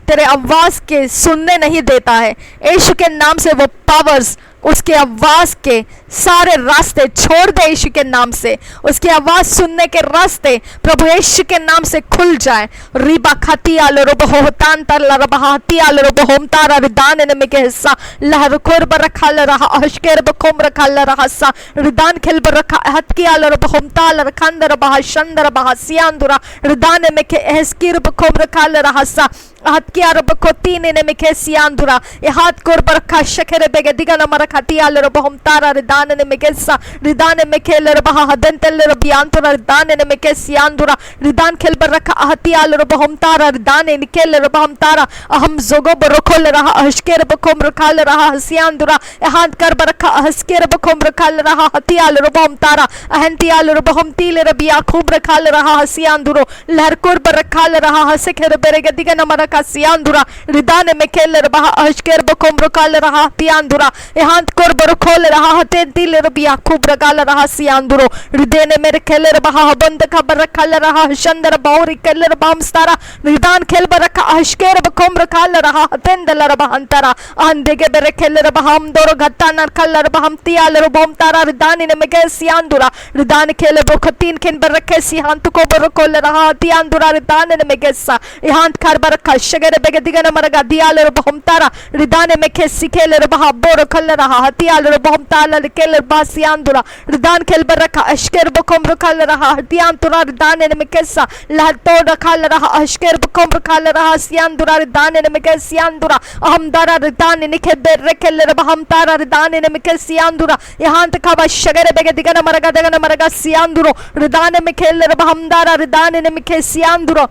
तेरे आवाज के सुनने नहीं देता है, यीशु के नाम से वो पावर्स उसके आवाज के सारे रास्ते छोड़ दे। यीशु के नाम से उसकी आवाज सुनने के रास्ते प्रभु यीशु के नाम से खुल जाए। रिबा खतियाल रोबहोतान तल बहातियाल रोबहोमतारा रिदान ने में के हिस्सा लहर कोर बरखाल रहा अशकेर बकोम रखाल रहा सा रिदान खिल बरखा हतकियाल रोबहोमताल रखंदर बहाशंदर बहासियांदुरा रिदान में के एहस्कीर बकोम रखाल रहा सा हतकियार बकोतीने ने में के सियांदुरा हाथ कोर बरखा शकेर बेगे दिगन मर खतियाल बहुमतारा रिदाने ने मेकेसा रिदाने में खेल बहा हदन तेल बियांतुरा रिदाने ने मेकेसियांदुरा रिदान खेल बर रखा हतियाल बहुमतारा रिदाने निकेल बहुमतारा अहम जोगो बरखोल रहा अहस्केर बकोम रखाल रहा हसियांदुरा हाथ कर बरखा अहस्केर बकोम रखाल रहा हतियाल बहुमतारा अहंतियाल बहुमतील रबिया खूब रखाल रहा हसियांदुरो लहरकोर बर रखाल रहा हसकेर बेरे गदिगन मर raka siandura ridane mekele raha ashker bokom rokal raha tiandura ehant korbo rokol raha tentil rabia khub rakal raha sianduro ridene mere kele raha band khabar rakal raha shandar bauri kele rabam stara ridan khelba raka ashker bokom rokal raha tendel rabantara andege bere kele rabam doro gattana kal rabam tial robom tara ridane ne mege siandura ridane kele bokatin ken berke siant ko borokol raha tiandura ridane ne megessa ihant kharbar khashgere bege digana maraga dial robom tara ridane meke sikele rabha borokol raha tial robom tala kele basiandura ridan kel berka ashker bokom rokal raha tiantura ridane ne mekessa lahto rakal raha ashker bokom rokal raha siandura ridane ne meke siandura ahmdara ridane ne ke berkel rabham tara ridane ne meke siandura ihant khaba shagere bege digana maraga sianduro ridane mekele rabhamdara ridane ne meke sianduro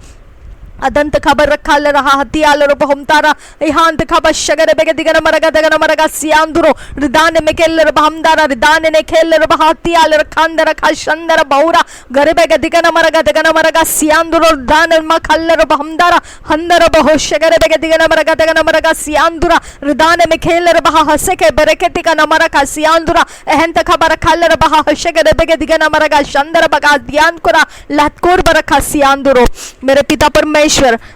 अदंत खबर रखल रहा हतियाल रोबहम तारा इहांत खबर sugar बेगे दिगन मरगा सियांदुरो रिदान में केल रबहमदारा रिदान ने खेल रबहतियाल रखंदर खशंदर बहुरा गरे बेगे दिगन मरगा सियांदुरो रिदान मखल रबहमदारा हंदर बहु शगर बेगे दिगन मरगा सियांदुरा रिदान में खेल रबह हसे के बरकति का नमरका सियांदुरा अहंत खबर रखल रबह शगर बेगे दिगन मरगा शंदर बगा ध्यान कुरा लहतकुर बरखा सियांदुरो मेरे पिता परमेश्वर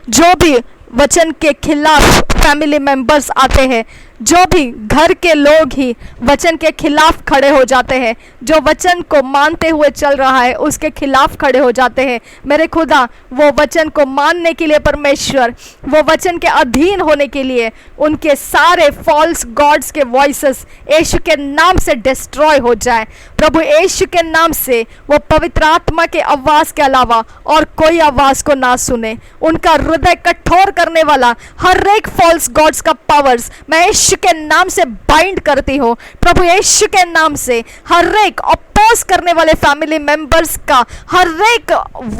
जो भी वचन के खिलाफ फैमिली मेंबर्स आते हैं, जो भी घर के लोग ही वचन के खिलाफ खड़े हो जाते हैं, जो वचन को मानते हुए चल रहा है उसके खिलाफ खड़े हो जाते हैं, मेरे खुदा वो वचन को मानने के लिए परमेश्वर, वो वचन के अधीन होने के लिए उनके सारे फॉल्स गॉड्स के वॉइसेस यीशु के नाम से डिस्ट्रॉय हो जाए। प्रभु यीशु के नाम से वो पवित्र आत्मा के आवाज के अलावा और कोई आवाज को ना सुने। उनका हृदय कठोर करने वाला हर एक फॉल्स गॉड्स का पावर्स मैं यीशु के नाम से बाइंड करती हूँ। प्रभु यीशु के नाम से हर एक अपोज करने वाले फैमिली मेंबर्स का हर एक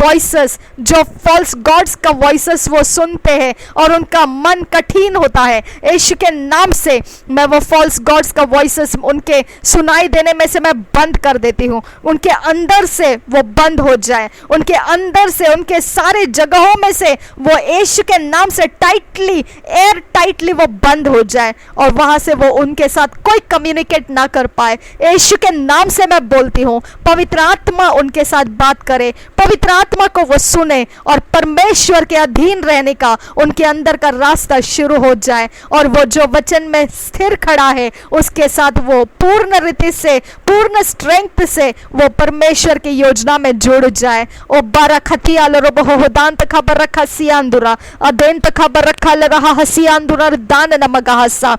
वॉइसेस जो फॉल्स गॉड्स का वॉइसेस वो सुनते हैं और उनका मन कठिन होता है, यीशु के नाम से मैं वो फॉल्स गॉड्स का वॉइसेस उनके सुनाई देने में से मैं बंद कर देती हूँ। उनके अंदर से वो बंद हो जाए, उनके अंदर से उनके सारे जगहों में से वो यीशु के नाम से टाइटली एयर टाइटली वो बंद हो जाए और वहां से वो उनके साथ कोई कम्युनिकेट ना कर पाए। यीशु के नाम से मैं बोलती हूँ पवित्र आत्मा उनके साथ बात करे, पवित्र आत्मा को वो सुने और परमेश्वर के अधीन रहने का उनके अंदर का रास्ता शुरू हो जाए और वो जो वचन में स्थिर खड़ा है उसके साथ वो पूर्ण रीति से पूर्ण स्ट्रेंथ से वो परमेश्वर की योजना में जुड़ जाए। ओ बारा खतिया लोबहोदांत खबर रखा सियांदुरा अदेंत खबर रखा रहा हसियांदुरा दान नमगा हसा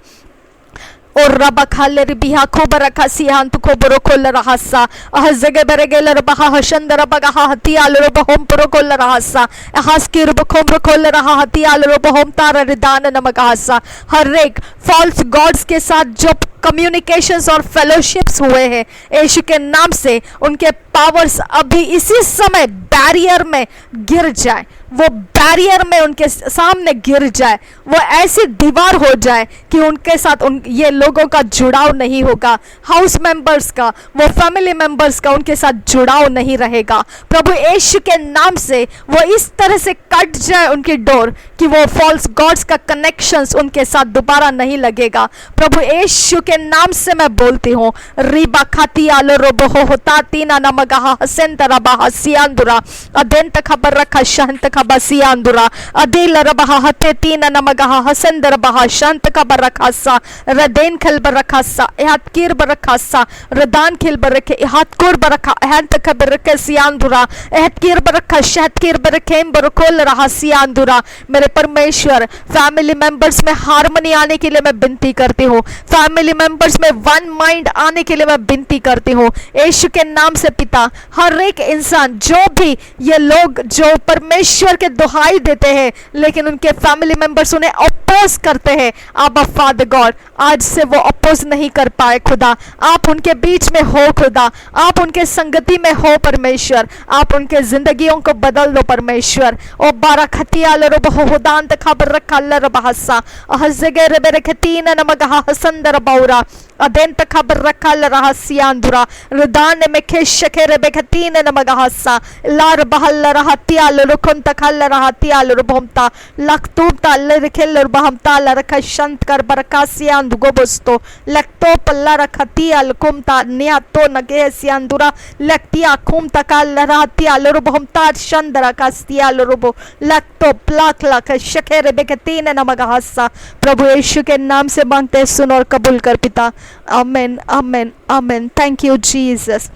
और रबा खाले रिबिहा खोबर रखा सियांत खोबरो खोल रहसा अहजगे बरेगेल रबहा हशंदर बगा हतियाल रबहोम पुरो खोल रहसा हस्किर बखोम खोल रहा हतियाल रबहोम तार रिदान नमगासा। हर एक फॉल्स गॉड्स के साथ जो कम्युनिकेशंस और फेलोशिप्स हुए हैं यीशु के नाम से उनके पावर्स अभी इसी समय बैरियर में गिर जाए, वो बैरियर में उनके सामने गिर जाए, वो ऐसी दीवार हो जाए कि उनके साथ ये लोगों का जुड़ाव नहीं होगा, हाउस मेंबर्स का वो फैमिली मेंबर्स का उनके साथ जुड़ाव नहीं रहेगा। प्रभु यीशु के नाम से वो इस तरह से कट जाए उनकी डोर कि वो फॉल्स गॉड्स का कनेक्शंस उनके साथ दोबारा नहीं लगेगा। प्रभु यीशु के नाम से मैं बोलती हूँ रिबा खाती आलो रोबो होता तीना नमगा हसेंत रबा सियांदुरा अदेंत खबर रखा शांत खबा सियांदुरा अदेल रबा हते तीना नमगा हसेंद रबा शांत खबर रखा सा रदेन खल बरखा सा यात कीर बरखा सा रदान खिल बरखे यात कोर बरखा यात खबर रखे सियांदुरा यात कीर बरखा शहत कीर बरखेम बरकोल रहा सियांदुरा। मेरे परमेश्वर फैमिली मेंबर्स में हार्मनी आने के लिए मैं विनती करती हूँ, फैमिली मेंबर्स में वन माइंड आने के लिए मैं विनती करती हूँ यीशु के नाम से। पिता हर एक इंसान जो भी ये लोग जो परमेश्वर के दुहाई देते हैं लेकिन उनके फैमिली मेंबर्स उन्हें अपोज करते हैं, आबा फादर गॉड आज से वो अपोज नहीं कर पाए खुदा, आप उनके बीच में हो खुदा, आप उनके संगति में हो परमेश्वर, आप उनके जिंदगियों को बदल दो परमेश्वर। ओ बारा खतिया लरबहोदांत खबर रखा लरबहसा अहजगे रबरखतीन नमगा हसंदर बौरा Adenta kabarakala rahasiandura. Redane mekeshakere bekatine namagahasa. Lar bahalla rahatial rukunta kala rahatial rubomta. Laktuta lirikeller bahamta larakashant kar barakasiandu gobosto. Lakto pallara khatial kumta niato nagesiandura. Laktia kumta kala rahatial rubomta shandara kastial rubo. Lakto plakla kashakere bekatine namagahasa. प्रभु यीशु के नाम से मांगते हैं, सुन और कबूल कर पिता। Amen amen amen. Thank you Jesus.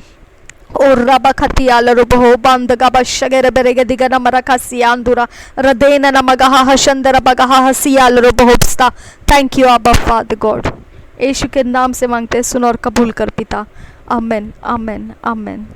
और रबा खतियाल रुबहो बंद गबा शगेर बेरेगे दिगा नमरा खसियांदुरा रदेन नमगहा हशंदर बगहा हसियाल रुबहोस्ता। थैंक यू अब्बा फादर गॉड। यीशु के नाम से मांगते हैं, सुन और कबूल कर पिता। आमेन आमेन आमेन।